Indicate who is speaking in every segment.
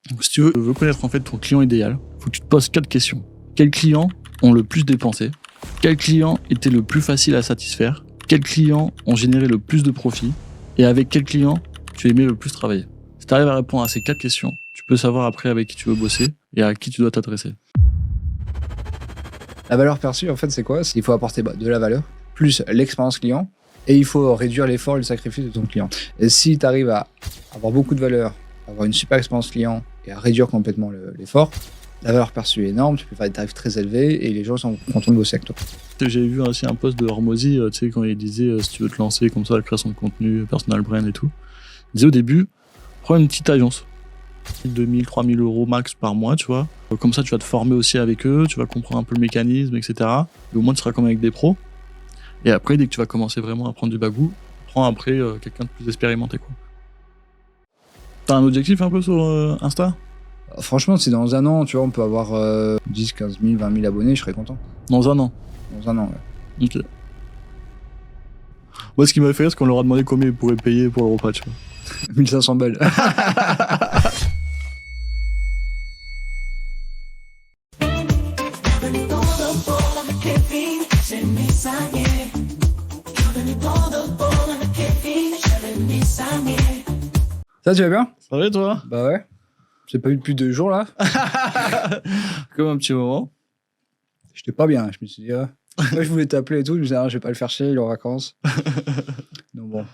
Speaker 1: Donc, si tu veux connaître en fait ton client idéal, il faut que tu te poses 4 questions. Quels clients ont le plus dépensé? Quels clients étaient le plus facile à satisfaire? Quels clients ont généré le plus de profit? Et avec quels clients tu aimais le plus travailler? Si tu arrives à répondre à ces 4 questions, tu peux savoir après avec qui tu veux bosser et à qui tu dois t'adresser.
Speaker 2: La valeur perçue, en fait, c'est quoi? Il faut apporter de la valeur, plus l'expérience client, et il faut réduire l'effort et le sacrifice de ton client. Et si tu arrives à avoir beaucoup de valeur, avoir une super expérience client et à réduire complètement l'effort, la valeur perçue est énorme, tu peux faire des tarifs très élevés et les gens sont contents de bosser avec toi.
Speaker 1: J'ai vu aussi un post de Hormozy, tu sais, quand il disait si tu veux te lancer comme ça, la création de contenu, personal brand et tout. Il disait au début, prends une petite agence. 2000, 3000 euros max par mois, tu vois. Comme ça, tu vas te former aussi avec eux, tu vas comprendre un peu le mécanisme, etc. Et au moins, tu seras comme avec des pros. Et après, dès que tu vas commencer vraiment à prendre du bagou, prends après quelqu'un de plus expérimenté, quoi. T'as un objectif un peu sur Insta?
Speaker 2: Franchement, si dans un an, tu vois, on peut avoir 10, 15 000, 20 000 abonnés, je serais content.
Speaker 1: Dans un an?
Speaker 2: Dans un an, ouais.
Speaker 1: Ok. Moi, ce qui m'a fait rire, c'est qu'on leur a demandé combien ils pourraient payer pour le repas, tu vois.
Speaker 2: 1500 balles. Ça, tu vas bien?
Speaker 1: Ça va, toi?
Speaker 2: Bah ouais. J'ai pas eu depuis 2 jours, là.
Speaker 1: Comme un petit moment.
Speaker 2: J'étais pas bien, je me suis dit, moi je voulais t'appeler et tout, je me disais, je vais pas le faire chier, il est en vacances. Donc bon.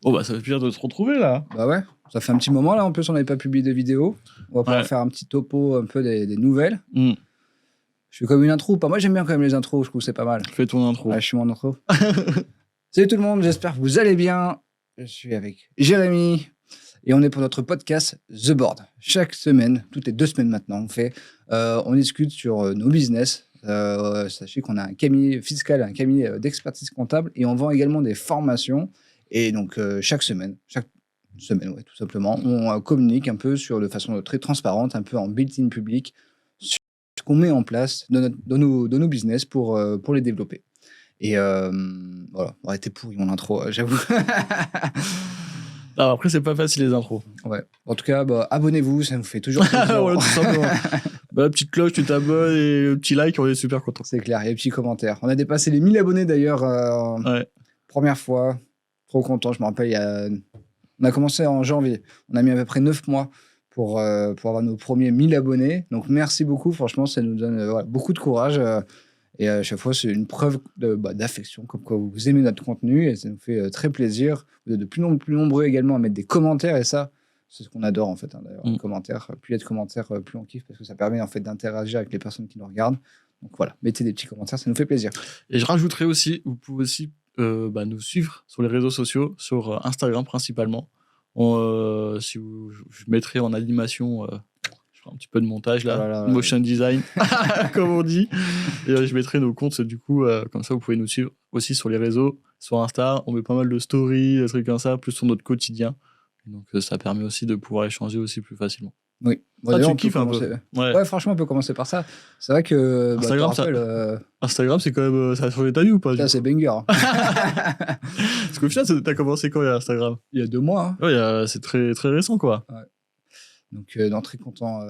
Speaker 1: Bon, bah, ça fait plaisir de se retrouver, là.
Speaker 2: Bah ouais, ça fait un petit moment, là, en plus, on n'avait pas publié de vidéo. On va pouvoir faire un petit topo un peu des nouvelles. Je fais comme une intro, pas moi j'aime bien quand même les intros, je trouve que c'est pas mal.
Speaker 1: Fais ton intro.
Speaker 2: Ouais, je suis mon intro. Salut tout le monde, j'espère que vous allez bien. Je suis avec Jérémy et on est pour notre podcast The Board. Chaque semaine, toutes les 2 semaines maintenant, on discute sur nos business. Sachez qu'on a un cabinet fiscal, un cabinet d'expertise comptable et on vend également des formations. Et donc chaque semaine, ouais, tout simplement, on communique un peu de façon très transparente, un peu en built-in public, sur ce qu'on met en place dans nos business pour les développer. Et voilà, t'es pourri mon intro, j'avoue.
Speaker 1: Alors après, c'est pas facile les intros.
Speaker 2: Ouais. En tout cas, abonnez-vous, ça nous fait toujours plaisir.
Speaker 1: Voilà, tout simplement. La petite cloche, tu t'abonnes et le petit like, on est super content.
Speaker 2: C'est clair, et les petits commentaires. On a dépassé les 1000 abonnés d'ailleurs.
Speaker 1: Ouais.
Speaker 2: Première fois, trop content. Je me rappelle, on a commencé en janvier. On a mis à peu près 9 mois pour avoir nos premiers 1000 abonnés. Donc merci beaucoup, franchement, ça nous donne beaucoup de courage. Et à chaque fois, c'est une preuve d'affection, comme quoi vous aimez notre contenu et ça nous fait très plaisir. Vous êtes de plus nombreux également à mettre des commentaires et ça, c'est ce qu'on adore en fait, d'ailleurs, les commentaires. Plus il y a de commentaires, plus on kiffe parce que ça permet en fait d'interagir avec les personnes qui nous regardent. Donc voilà, mettez des petits commentaires, ça nous fait plaisir.
Speaker 1: Et je rajouterai aussi, vous pouvez aussi nous suivre sur les réseaux sociaux, sur Instagram principalement. Je mettrai en animation... je ferai un petit peu de montage là, motion design, comme on dit. Et je mettrai nos comptes, du coup, comme ça vous pouvez nous suivre aussi sur les réseaux, sur Insta. On met pas mal de stories, des trucs comme ça, plus sur notre quotidien. Et donc ça permet aussi de pouvoir échanger aussi plus facilement.
Speaker 2: Oui.
Speaker 1: Tu kiffes un peu.
Speaker 2: Ouais, franchement, on peut commencer par ça. C'est vrai que
Speaker 1: Instagram, c'est quand même. Ça a changé ta vie ou pas?
Speaker 2: Ça, c'est banger.
Speaker 1: Parce qu'au final, t'as commencé quand Instagram?
Speaker 2: Il y a 2 mois.
Speaker 1: Ouais, c'est très, très récent, quoi.
Speaker 2: Ouais. Donc, très content.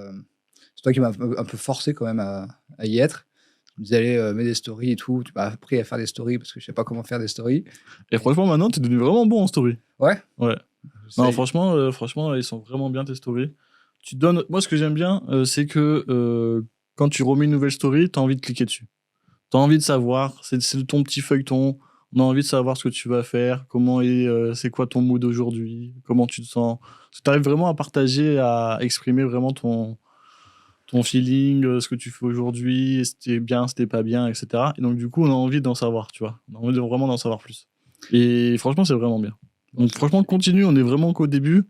Speaker 2: C'est toi qui m'as un peu forcé quand même à y être. Vous allez mettre des stories et tout. Tu m'as appris à faire des stories parce que je sais pas comment faire des stories.
Speaker 1: Et franchement, maintenant, t'es devenu vraiment bon en story.
Speaker 2: Ouais.
Speaker 1: Non, franchement, ils sont vraiment bien tes stories. Moi, ce que j'aime bien, c'est que quand tu remets une nouvelle story, t'as envie de cliquer dessus. T'as envie de savoir, c'est ton petit feuilleton. On a envie de savoir ce que tu vas faire, c'est quoi ton mood aujourd'hui, comment tu te sens. Tu arrives vraiment à partager, à exprimer vraiment ton feeling, ce que tu fais aujourd'hui, si t'es bien, si t'es pas bien, etc. Et donc, du coup, on a envie d'en savoir, tu vois. On a envie vraiment d'en savoir plus. Et franchement, c'est vraiment bien. Donc, franchement, continue, on est vraiment qu'au début.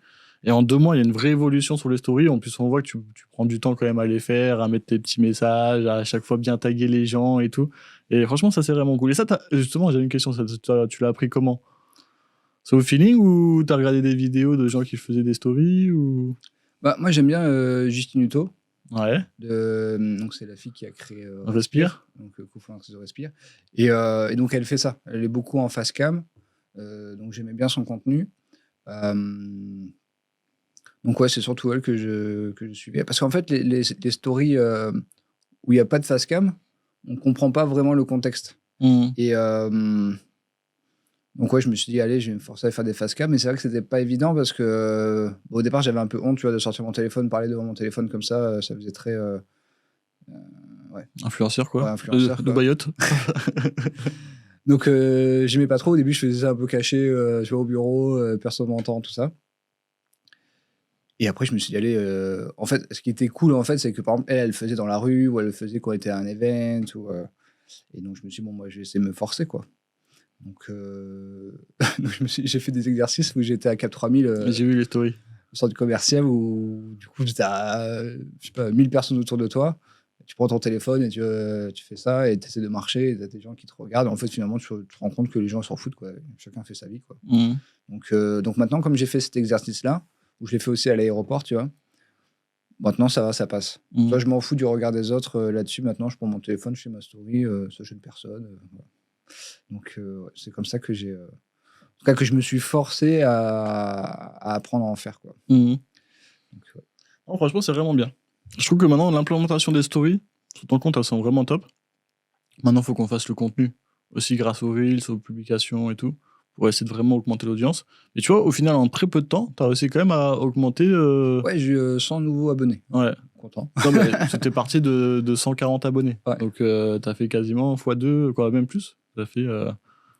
Speaker 1: Et en 2 mois, il y a une vraie évolution sur les stories. En plus, on voit que tu prends du temps quand même à les faire, à mettre tes petits messages, à chaque fois bien taguer les gens et tout. Et franchement, ça, c'est vraiment cool. Et ça, justement, j'ai une question. Tu l'as appris comment? C'est au feeling ou t'as regardé des vidéos de gens qui faisaient des stories ou...
Speaker 2: Moi, j'aime bien Justine Hutto.
Speaker 1: Ouais.
Speaker 2: Donc, c'est la fille qui a créé
Speaker 1: Respire.
Speaker 2: Donc, cofondatrice de Respire. Et donc, elle fait ça. Elle est beaucoup en face cam. Donc, j'aimais bien son contenu. Donc ouais, c'est surtout elle que je suivais. Parce qu'en fait, les stories où il n'y a pas de face cam, on ne comprend pas vraiment le contexte. Et donc ouais, je me suis dit, allez, je vais me forcer à faire des face cam. Mais c'est vrai que c'était pas évident parce que au départ, j'avais un peu honte, tu vois, de sortir mon téléphone, parler devant mon téléphone comme ça faisait très... ouais.
Speaker 1: Influenceur, quoi.
Speaker 2: Ouais, influenceur,
Speaker 1: de
Speaker 2: quoi.
Speaker 1: Bayotte.
Speaker 2: Donc j'aimais pas trop. Au début, je faisais ça un peu caché, je vais au bureau, personne m'entend, tout ça. Et après, je me suis dit, allez, en fait, ce qui était cool, en fait, c'est que par exemple, elle le faisait dans la rue, ou elle le faisait quand elle était à un event, ou, et donc je me suis dit, bon, moi, je vais essayer de me forcer, quoi. Donc, donc j'ai fait des exercices où j'étais à Cap 3000,
Speaker 1: J'ai vu les stories.
Speaker 2: au centre commercial, où du coup, tu as, je sais pas, 1000 personnes autour de toi. Tu prends ton téléphone et tu fais ça, et tu essaies de marcher, et tu as des gens qui te regardent. En fait, finalement, tu te rends compte que les gens s'en foutent, quoi. Chacun fait sa vie, quoi. Donc maintenant, comme j'ai fait cet exercice-là, où je l'ai fait aussi à l'aéroport, tu vois, maintenant, ça va, ça passe. Toi, je m'en fous du regard des autres là-dessus. Maintenant, je prends mon téléphone, je fais ma story, ça gêne personne. Voilà. Donc, ouais, c'est comme ça que j'ai... en tout cas, que je me suis forcé à apprendre à en faire, quoi. Donc, ouais.
Speaker 1: Non, franchement, c'est vraiment bien. Je trouve que maintenant, l'implémentation des stories, sur ton compte, elles sont vraiment top. Maintenant, il faut qu'on fasse le contenu. Aussi grâce aux Reels, aux publications et tout, pour essayer de vraiment augmenter l'audience. Et tu vois, au final, en très peu de temps, tu as réussi quand même à augmenter...
Speaker 2: Ouais, j'ai eu 100 nouveaux abonnés.
Speaker 1: Ouais.
Speaker 2: Content.
Speaker 1: Non, mais c'était parti de 140 abonnés.
Speaker 2: Ouais.
Speaker 1: Donc, tu as fait quasiment x2, quoi, même plus. Tu as fait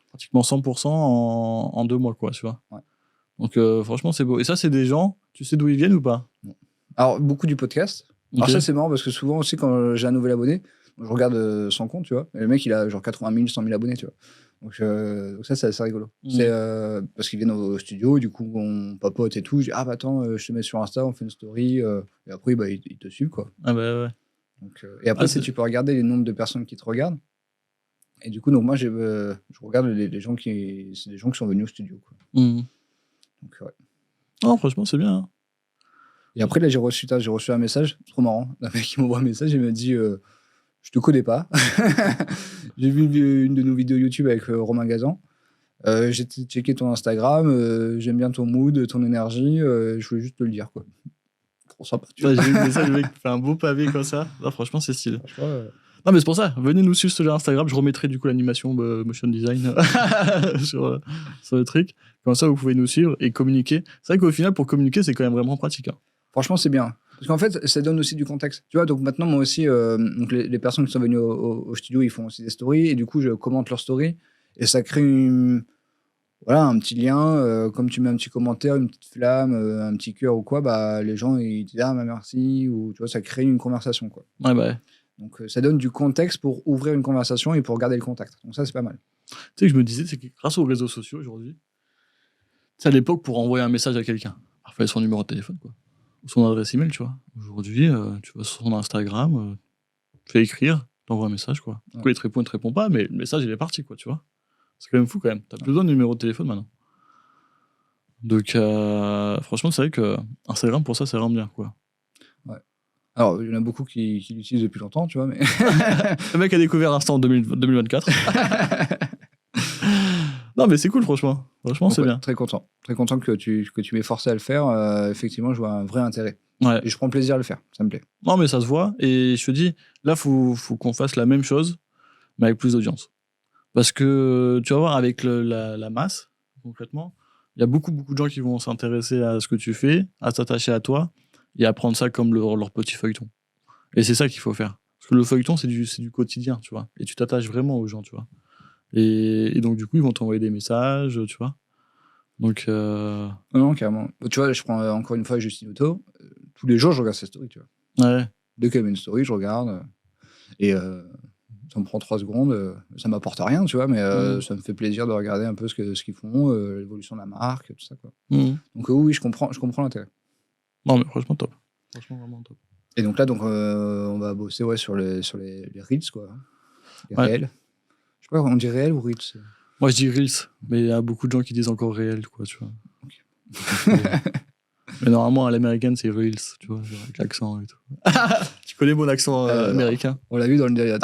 Speaker 1: pratiquement 100% en 2 mois, quoi, tu vois.
Speaker 2: Ouais.
Speaker 1: Donc, franchement, c'est beau. Et ça, c'est des gens, tu sais d'où ils viennent ou pas?
Speaker 2: Non. Alors, beaucoup du podcast.
Speaker 1: Okay.
Speaker 2: Alors ça, c'est marrant parce que souvent aussi, quand j'ai un nouvel abonné, je regarde son compte, tu vois. Et le mec, il a genre 80 000, 100 000 abonnés, tu vois. Donc ça, c'est assez rigolo. C'est parce qu'ils viennent au studio, et du coup, on papote et tout. Je dis, ah bah attends, je te mets sur Insta, on fait une story. Et après, bah, ils te suivent, quoi.
Speaker 1: Ah bah ouais.
Speaker 2: Donc, et après, tu peux regarder les nombres de personnes qui te regardent. Et du coup, donc moi, je regarde les gens qui... C'est des gens qui sont venus au studio, quoi. Donc, ouais.
Speaker 1: Non, franchement, c'est bien. Hein.
Speaker 2: Et après, là, j'ai reçu un message, trop marrant. Un mec qui m'envoie un message, il me dit je te connais pas. J'ai vu une de nos vidéos YouTube avec Romain Gazan. J'ai checké ton Instagram, j'aime bien ton mood, ton énergie. Je voulais juste te le dire, quoi. Trop sympa.
Speaker 1: J'ai vu le message, le mec fait un beau pavé comme ça. Là, franchement, c'est stylé. Non, mais c'est pour ça. Venez nous suivre sur Instagram. Je remettrai du coup l'animation motion design sur le truc. Comme ça, vous pouvez nous suivre et communiquer. C'est vrai qu'au final, pour communiquer, c'est quand même vraiment pratique. Hein.
Speaker 2: Franchement, c'est bien. Parce qu'en fait, ça donne aussi du contexte. Tu vois, donc maintenant, moi aussi, donc les personnes qui sont venues au studio, ils font aussi des stories. Et du coup, je commente leurs stories. Et ça crée un petit lien. Comme tu mets un petit commentaire, une petite flamme, un petit cœur ou quoi, bah, les gens, ils te disent ah, bah, merci. Ou tu vois, ça crée une conversation, quoi.
Speaker 1: Ouais, bah ouais.
Speaker 2: Donc, ça donne du contexte pour ouvrir une conversation et pour garder le contact. Donc, ça, c'est pas mal.
Speaker 1: Tu sais que je me disais, c'est que grâce aux réseaux sociaux aujourd'hui, c'est à l'époque pour envoyer un message à quelqu'un. Il fallait son numéro de téléphone, quoi. Ou son adresse email, tu vois. Aujourd'hui, tu vas sur son Instagram, tu fais écrire, t'envoies un message, quoi. Du coup, il te répond pas, mais le message, il est parti, quoi, tu vois. C'est quand même fou, quand même. T'as plus besoin de numéro de téléphone maintenant. Donc, franchement, c'est vrai que Instagram, pour ça, c'est vraiment bien, quoi.
Speaker 2: Ouais. Alors, il y en a beaucoup qui l'utilisent depuis longtemps, tu vois, mais...
Speaker 1: Le mec a découvert Insta en 2024. Non, mais c'est cool, franchement. Franchement, c'est bien.
Speaker 2: Très content. Très content que tu m'aies forcé à le faire. Effectivement, je vois un vrai intérêt.
Speaker 1: Ouais.
Speaker 2: Et je prends plaisir à le faire. Ça me plaît.
Speaker 1: Non, mais ça se voit. Et je te dis, là, faut qu'on fasse la même chose, mais avec plus d'audience. Parce que, tu vas voir, avec la masse, concrètement, il y a beaucoup de gens qui vont s'intéresser à ce que tu fais, à s'attacher à toi, et à prendre ça comme leur petit feuilleton. Et c'est ça qu'il faut faire. Parce que le feuilleton, c'est du quotidien, tu vois. Et tu t'attaches vraiment aux gens, tu vois. Et donc, du coup, ils vont t'envoyer des messages, tu vois. Donc...
Speaker 2: Non, carrément. Tu vois, je prends encore une fois Justine Auto. Tous les jours, je regarde ses stories, tu vois.
Speaker 1: Ouais.
Speaker 2: Dès qu'elle met une story, je regarde. Et ça me prend 3 secondes. Ça m'apporte rien, tu vois, mais ça me fait plaisir de regarder un peu ce qu'ils font, l'évolution de la marque, tout ça, quoi. Donc oui, je comprends l'intérêt.
Speaker 1: Non, mais franchement, top. Franchement, vraiment top.
Speaker 2: Et donc là, on va bosser sur les Reels, quoi. Les réels. Je sais pas, on dit réel ou Reels?
Speaker 1: Moi, je dis Reels, mais il y a beaucoup de gens qui disent encore réel, quoi, tu vois. Okay. Mais normalement, à l'américaine, c'est Reels, tu vois, avec l'accent et tout. Tu connais mon accent américain?
Speaker 2: On l'a vu dans le dernier.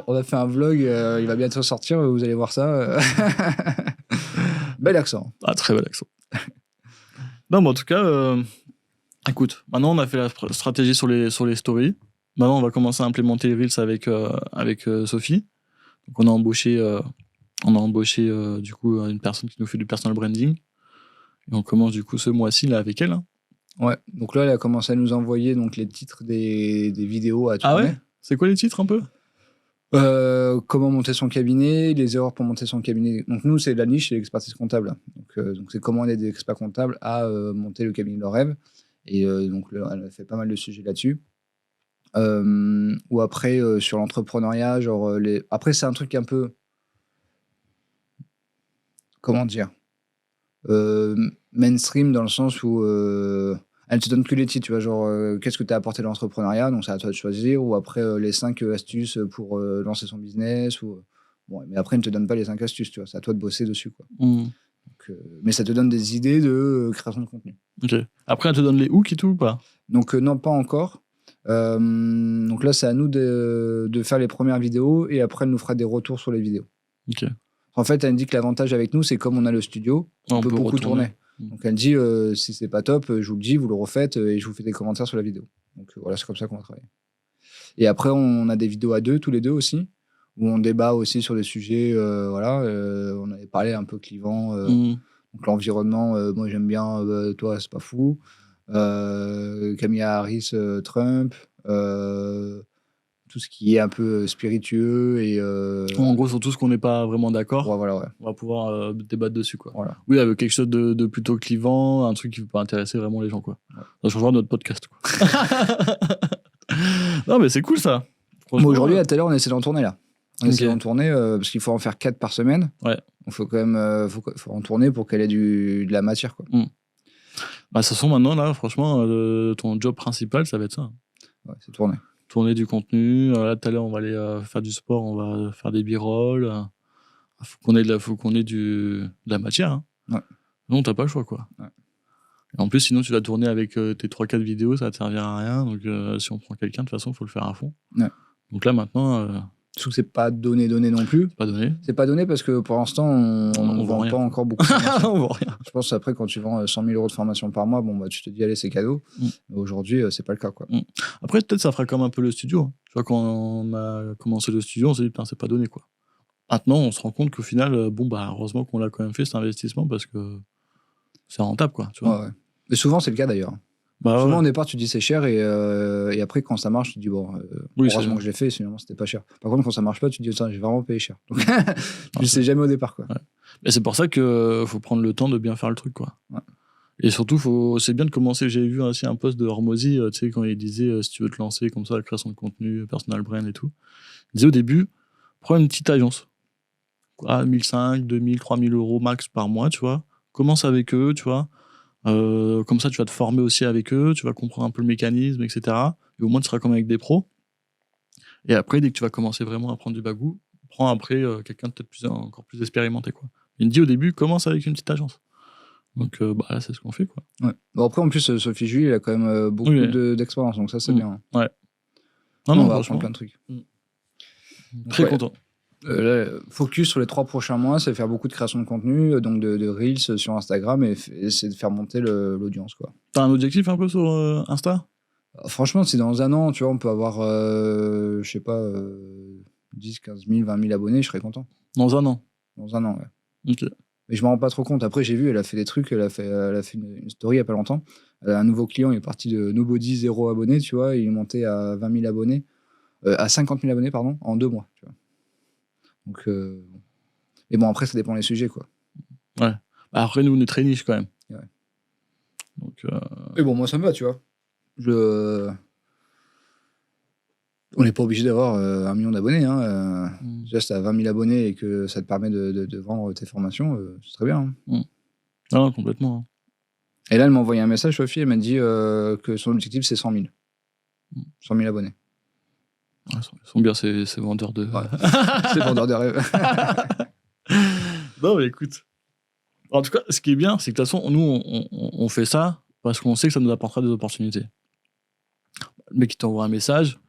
Speaker 2: On a fait un vlog, il va bientôt sortir, vous allez voir ça. Bel accent.
Speaker 1: Ah, très bel accent. Non, mais en tout cas, Écoute, maintenant on a fait la stratégie sur les stories. Maintenant on va commencer à implémenter les Reels avec Sophie. Donc on a embauché du coup une personne qui nous fait du personal branding. Et on commence du coup ce mois-ci là avec elle. Hein.
Speaker 2: Ouais, donc là, elle a commencé à nous envoyer donc, les titres des vidéos à tourner.
Speaker 1: Ah ouais? C'est quoi les titres un peu?
Speaker 2: Comment monter son cabinet, les erreurs pour monter son cabinet. Donc nous, c'est la niche, c'est l'expertise comptable. Donc c'est comment aider des experts comptables à monter le cabinet de leur rêve. Et donc elle a fait pas mal de sujets là-dessus. Ou après, sur l'entrepreneuriat, genre après, c'est un truc un peu... Comment dire mainstream dans le sens où elle te donne que les titres, tu vois, genre qu'est-ce que tu as apporté dans l'entrepreneuriat, donc c'est à toi de choisir, ou après les 5 astuces pour lancer son business, ou bon, mais après elle ne te donne pas les 5 astuces, tu vois, c'est à toi de bosser dessus, quoi. Donc, mais ça te donne des idées de création de contenu.
Speaker 1: Ok. Après elle te donne les hooks et tout ou pas?
Speaker 2: Donc non, pas encore. Donc là, c'est à nous de faire les premières vidéos et après elle nous fera des retours sur les vidéos.
Speaker 1: Ok.
Speaker 2: En fait, elle me dit que l'avantage avec nous, c'est comme on a le studio, on peut beaucoup tourner. Donc elle dit, si c'est pas top, je vous le dis, vous le refaites et je vous fais des commentaires sur la vidéo. Donc voilà, c'est comme ça qu'on va travailler. Et après, on a des vidéos à deux, tous les deux aussi, où on débat aussi sur des sujets, voilà. On avait parlé un peu clivant, donc l'environnement, moi j'aime bien, toi c'est pas fou. Kamala Harris, Trump, tout ce qui est un peu spiritueux et
Speaker 1: en gros sur tout ce qu'on n'est pas vraiment d'accord.
Speaker 2: Ouais, voilà, ouais.
Speaker 1: On va pouvoir débattre dessus, quoi.
Speaker 2: Voilà.
Speaker 1: Oui, avec quelque chose de plutôt clivant, un truc qui peut pas intéresser vraiment les gens, quoi.
Speaker 2: Ouais.
Speaker 1: Ça changera notre podcast, quoi. Non mais c'est cool ça.
Speaker 2: Moi aujourd'hui, tout à l'heure, on essaie d'en tourner là. On essaie
Speaker 1: Ok.
Speaker 2: d'en tourner parce qu'il faut en faire 4 par semaine.
Speaker 1: Ouais.
Speaker 2: Donc faut quand même faut en tourner pour qu'elle ait de la matière, quoi.
Speaker 1: Bah de toute façon maintenant là, franchement, ton job principal, ça va être ça.
Speaker 2: Ouais, c'est tourner.
Speaker 1: Tourner du contenu. Là tout à l'heure, on va aller faire du sport, on va faire des b-rolls. Faut qu'on ait de la matière. Hein.
Speaker 2: Ouais.
Speaker 1: Non, t'as pas le choix, quoi.
Speaker 2: Ouais.
Speaker 1: Et en plus, sinon, tu vas tourner avec tes 3-4 vidéos, ça va te servir à rien. Donc, si on prend quelqu'un, de toute façon, il faut le faire à fond.
Speaker 2: Ouais.
Speaker 1: Donc là, maintenant...
Speaker 2: Surtout que c'est pas donné non plus.
Speaker 1: Pas donné.
Speaker 2: C'est pas donné parce que pour l'instant, on vend
Speaker 1: rien.
Speaker 2: pas encore beaucoup.
Speaker 1: On vend rien.
Speaker 2: Je pense après, quand tu vends 100 000 € de formation par mois, bon, bah, tu te dis, allez, c'est cadeau. Mais aujourd'hui, c'est pas le cas, quoi.
Speaker 1: Après, peut-être ça fera comme un peu le studio. Hein. Tu vois, quand on a commencé le studio, on s'est dit, putain, c'est pas donné, quoi. Maintenant, on se rend compte qu'au final, bon, bah, heureusement qu'on l'a quand même fait, cet investissement, parce que c'est rentable, quoi. Tu vois.
Speaker 2: Ouais. Mais souvent, c'est le cas d'ailleurs.
Speaker 1: Bah,
Speaker 2: souvent,
Speaker 1: ouais.
Speaker 2: au départ, tu dis c'est cher et après, quand ça marche, tu te dis, bon,
Speaker 1: Oui,
Speaker 2: heureusement que je l'ai fait, sinon, c'était pas cher. Par contre, quand ça marche pas, tu te dis, tiens, j'ai vraiment payé cher. Donc, tu le sais jamais au départ, quoi.
Speaker 1: Ouais. Mais c'est pour ça qu'il faut prendre le temps de bien faire le truc, quoi.
Speaker 2: Ouais.
Speaker 1: Et surtout, c'est bien de commencer. J'ai vu aussi un post de Hormozy, tu sais, quand il disait si tu veux te lancer comme ça, la création de contenu, personal brand et tout. Il disait au début, prends une petite agence. 1500, 2000, 3000 € max par mois, tu vois. Commence avec eux, tu vois. Comme ça, tu vas te former aussi avec eux, tu vas comprendre un peu le mécanisme, etc. Et au moins, tu seras comme avec des pros. Et après, dès que tu vas commencer vraiment à prendre du bagou, prends après quelqu'un de peut-être encore plus expérimenté, quoi. Il me dit au début, commence avec une petite agence. Donc bah, là, c'est ce qu'on fait, quoi.
Speaker 2: Ouais. Bon, après, en plus, Sophie Julie, elle a quand même beaucoup d'expérience, donc ça, c'est bien.
Speaker 1: Ouais.
Speaker 2: Non, on va apprendre plein de trucs.
Speaker 1: Très content.
Speaker 2: Là, focus sur les 3 prochains mois, c'est faire beaucoup de création de contenu, donc de Reels sur Instagram et essayer de faire monter l'audience, quoi.
Speaker 1: T'as un objectif un peu sur Insta ?
Speaker 2: Franchement, si dans un an, tu vois, on peut avoir, je sais pas, 10, 15 000, 20 000 abonnés, je serais content.
Speaker 1: Dans un an ?
Speaker 2: Dans un an, ouais.
Speaker 1: Ok.
Speaker 2: Mais je m'en rends pas trop compte. Après, j'ai vu, elle a fait des trucs, elle a fait une story il y a pas longtemps. Elle a un nouveau client, il est parti de Nobody, 0 abonnés, tu vois, il est monté à 20 000 abonnés, à 50 000 abonnés, pardon, en 2 mois, tu vois. Donc, mais bon, après, ça dépend des sujets, quoi.
Speaker 1: Ouais. Bah, après, nous, on est très niche quand même.
Speaker 2: Ouais.
Speaker 1: Donc,
Speaker 2: mais bon, moi, ça me va, tu vois. On n'est pas obligé d'avoir 1 million d'abonnés. Hein. Déjà, si tu as 20 000 abonnés et que ça te permet de vendre tes formations, c'est très bien. Hein.
Speaker 1: Ah, complètement.
Speaker 2: Et là, elle m'a envoyé un message, Sophie, elle m'a dit que son objectif, c'est 100 000. 100 000 abonnés.
Speaker 1: Ouais, ils sont bien ces vendeurs de...
Speaker 2: Ouais. Ces vendeurs de rêves.
Speaker 1: Non, mais écoute. En tout cas, ce qui est bien, c'est que de toute façon, nous, on fait ça parce qu'on sait que ça nous apportera des opportunités. Le mec qui t'envoie un message,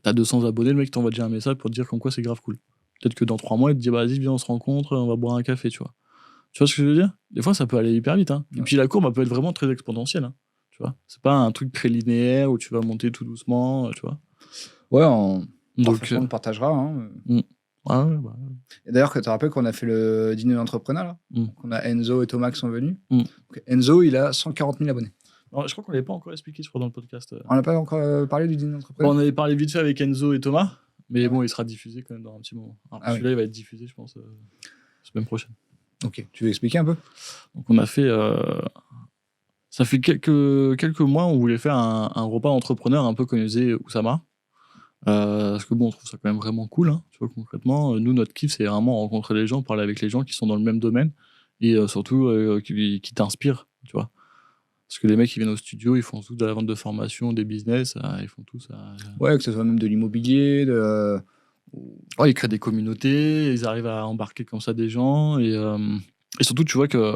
Speaker 1: t'as 200 abonnés, le mec t'envoie déjà un message pour te dire comme quoi c'est grave cool. Peut-être que dans 3 mois, il te dit, bah, vas-y, viens, on se rencontre, on va boire un café, tu vois. Tu vois ce que je veux dire ? Des fois, ça peut aller hyper vite. Hein. Et puis la courbe, elle peut être vraiment très exponentielle. Hein. tu vois. C'est pas un truc très linéaire où tu vas monter tout doucement, tu vois.
Speaker 2: Ouais, en
Speaker 1: Donc,
Speaker 2: franchement, on partagera. Hein.
Speaker 1: ouais, bah,
Speaker 2: Et d'ailleurs, tu te rappelles qu'on a fait le dîner d'entrepreneur là. On a Enzo et Thomas qui sont venus. Donc, Enzo, il a 140 000 abonnés.
Speaker 1: Alors, je crois qu'on l'avait pas encore expliqué, je crois, dans le podcast.
Speaker 2: On n'a pas encore parlé du dîner d'entrepreneur.
Speaker 1: On avait parlé vite fait avec Enzo et Thomas, mais bon, il sera diffusé quand même dans un petit moment. Alors, celui-là, il va être diffusé, je pense, semaine prochaine.
Speaker 2: Ok, tu veux expliquer un peu?
Speaker 1: Donc, on a fait. Ça fait quelques mois, on voulait faire un repas entrepreneur un peu comme faisait Oussama. Parce que bon, on trouve ça quand même vraiment cool, hein, tu vois, concrètement. Nous, notre kiff, c'est vraiment rencontrer les gens, parler avec les gens qui sont dans le même domaine et surtout qui t'inspirent, tu vois. Parce que les mecs, ils viennent au studio, ils font tout de la vente de formation, des business, ils font tout ça.
Speaker 2: Ouais, que ce soit même de l'immobilier,
Speaker 1: ils créent des communautés, ils arrivent à embarquer comme ça des gens et surtout, tu vois que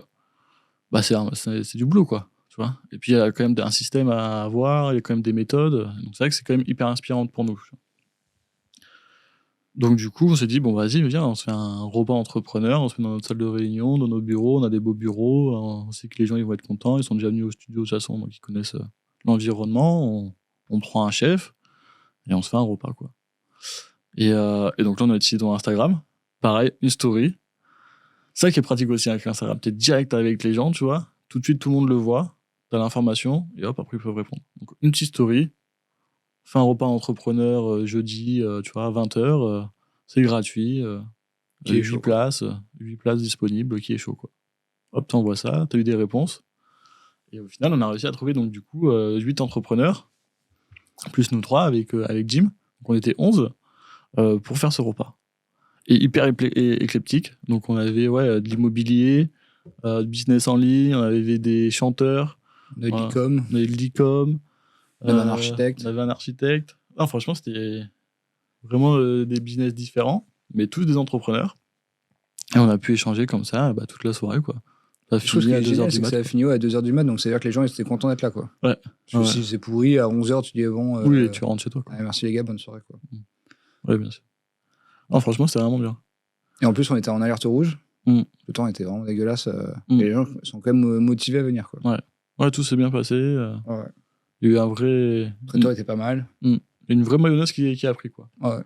Speaker 1: bah, c'est du boulot, quoi. Tu vois. Et puis, il y a quand même un système à avoir, il y a quand même des méthodes. Donc, c'est vrai que c'est quand même hyper inspirant pour nous. Donc, du coup, on s'est dit, bon, vas-y, viens, on se fait un repas entrepreneur, on se met dans notre salle de réunion, dans nos bureaux, on a des beaux bureaux, on sait que les gens ils vont être contents, ils sont déjà venus au studio de toute façon, donc ils connaissent l'environnement, on prend un chef et on se fait un repas, quoi. Et donc là, on a utilisé dans Instagram, pareil, une story. C'est ça qui est pratique aussi avec Instagram, t'es direct avec les gens, tu vois, tout de suite tout le monde le voit, t'as l'information, et hop, après ils peuvent répondre. Donc, une petite story, fais un repas entrepreneur jeudi, tu vois, à 20h, c'est gratuit.
Speaker 2: Qui est
Speaker 1: 8
Speaker 2: chaud,
Speaker 1: places, 8 places disponibles, qui est chaud, quoi. Hop, t'envoies ça, t'as eu des réponses. Et au final, on a réussi à trouver donc du coup 8 entrepreneurs, plus nous 3 avec Jim. Donc on était 11 pour faire ce repas. Et hyper éclectique. Donc on avait de l'immobilier, du business en ligne, on avait des chanteurs,
Speaker 2: de l'e-com,
Speaker 1: on avait de l'e-com,
Speaker 2: on avait un architecte.
Speaker 1: On avait un architecte. Non, franchement, c'était vraiment des business différents, mais tous des entrepreneurs. Et on a pu échanger comme ça toute la soirée, quoi. Ça a fini à 2h du mat.
Speaker 2: Ça a fini à 2h du mat, donc c'est-à-dire que les gens ils étaient contents d'être là, quoi.
Speaker 1: Ouais.
Speaker 2: Si c'est pourri, à 11h, tu dis bon.
Speaker 1: Oui, tu rentres chez toi, quoi.
Speaker 2: Merci les gars, bonne soirée, quoi.
Speaker 1: Ouais, bien sûr. Non, franchement, c'était vraiment bien.
Speaker 2: Et en plus, on était en alerte rouge. Le temps était vraiment dégueulasse. Et les gens sont quand même motivés à venir, quoi.
Speaker 1: Ouais, tout s'est bien passé.
Speaker 2: Ouais.
Speaker 1: Il y a eu un vrai.
Speaker 2: Le traiteur était pas mal.
Speaker 1: Une vraie mayonnaise qui a pris, quoi.
Speaker 2: Ouais.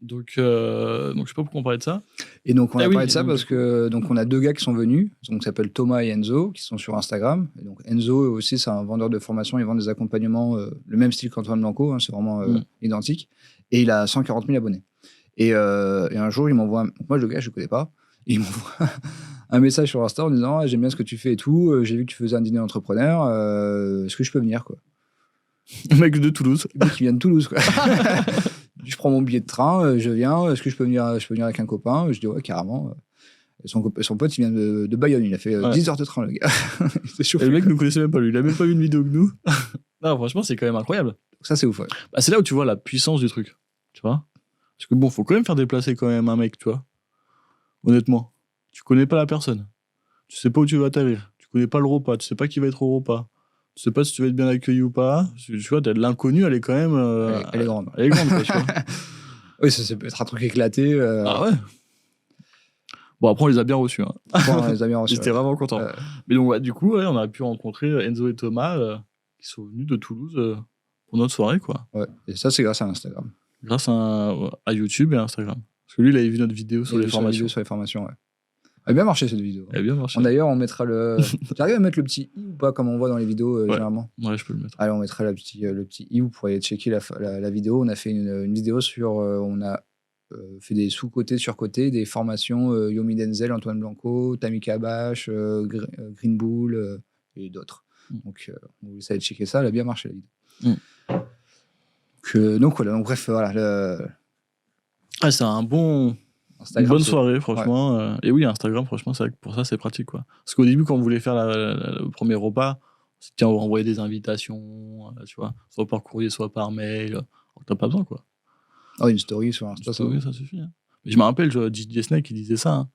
Speaker 1: Donc, je sais pas pourquoi on parlait de ça.
Speaker 2: Et donc, on a parlé de ça parce que donc, on a 2 gars qui sont venus, donc, qui s'appellent Thomas et Enzo, qui sont sur Instagram. Et donc, Enzo aussi, c'est un vendeur de formation, il vend des accompagnements, le même style qu'Antoine Blanco, hein, c'est vraiment identique. Et il a 140 000 abonnés. Et un jour, il m'envoie. Moi, le gars, je ne connais pas. Et il m'envoie un message sur Insta en disant j'aime bien ce que tu fais et tout, j'ai vu que tu faisais un dîner d'entrepreneur, est-ce que je peux venir, quoi?
Speaker 1: Un mec de Toulouse.
Speaker 2: Le mec qui vient de Toulouse, quoi. Je prends mon billet de train, je viens, est-ce que je peux venir avec un copain? Je dis ouais, carrément. Son pote, il vient de Bayonne, il a fait 10 heures de train, le gars.
Speaker 1: Et le mec ne connaissait même pas lui, il a même pas vu une vidéo que nous. Non, franchement, c'est quand même incroyable.
Speaker 2: Donc ça, c'est ouf. Ouais.
Speaker 1: C'est là où tu vois la puissance du truc, tu vois. Parce que bon, faut quand même faire déplacer quand même un mec, tu vois. Honnêtement, tu connais pas la personne, tu sais pas où tu vas atterrir, tu connais pas le repas, tu sais pas qui va être au repas, tu sais pas si tu vas être bien accueilli ou pas. Tu vois, t'as de l'inconnu, elle est quand même.
Speaker 2: Elle est grande.
Speaker 1: Elle est grande, quoi, tu vois.
Speaker 2: Oui, ça peut être un truc éclaté.
Speaker 1: Ah ouais. Bon, après, on les a bien reçus. Hein.
Speaker 2: Bon, on les a bien reçus.
Speaker 1: Ils étaient vraiment contents. Mais donc, du coup, on a pu rencontrer Enzo et Thomas qui sont venus de Toulouse pour notre soirée, quoi.
Speaker 2: Ouais. Et ça, c'est grâce à Instagram.
Speaker 1: Grâce à YouTube et à Instagram. Parce que lui, il avait vu notre vidéo sur les formations.
Speaker 2: Sur les formations, ouais. Elle a bien marché, cette vidéo.
Speaker 1: Elle a bien marché.
Speaker 2: D'ailleurs, on mettra le. J'arrive à mettre le petit i ou pas, comme on voit dans les vidéos généralement?
Speaker 1: Ouais, je peux le mettre.
Speaker 2: Allez, on mettra le petit i, vous pourrez checker la vidéo. On a fait une vidéo sur. On a fait des sous-côtés, sur-côtés, des formations Yomi Denzel, Antoine Blanco, Tamika Abache, Green Bull et d'autres. Donc, on vous laisse aller checker ça. Elle a bien marché, la vidéo. Donc, voilà. Donc, bref, voilà.
Speaker 1: C'est un bon. Instagram, une bonne soirée, franchement. Ouais. Et oui, Instagram, franchement, c'est vrai que pour ça, c'est pratique, quoi. Parce qu'au début, quand on voulait faire le premier repas, on s'est dit, tiens, on va envoyer des invitations, tu vois, soit par courrier, soit par mail. Alors que t'as pas besoin, quoi.
Speaker 2: Oh, une story sur Insta,
Speaker 1: ça suffit. Hein. Mais je me rappelle, DJ Snake, il disait ça. Hein.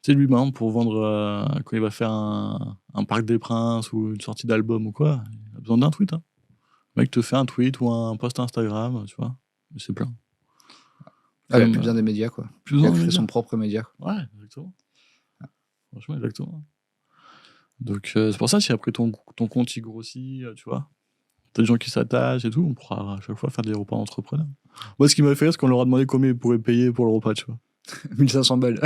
Speaker 1: Tu sais, lui, par exemple, pour vendre, quand il va faire un Parc des Princes ou une sortie d'album ou quoi, il a besoin d'un tweet. Hein. Le mec te fait un tweet ou un post Instagram, tu vois. Mais c'est plein.
Speaker 2: Il a plus besoin des médias, quoi. Il a créé son propre média.
Speaker 1: Ouais, exactement. Franchement, exactement. Donc, c'est pour ça, si après ton compte il grossit, tu vois, t'as des gens qui s'attachent et tout, on pourra à chaque fois faire des repas entrepreneurs. Moi, ce qui m'a fait rire, c'est qu'on leur a demandé combien ils pourraient payer pour le repas, tu vois.
Speaker 2: 1500 balles.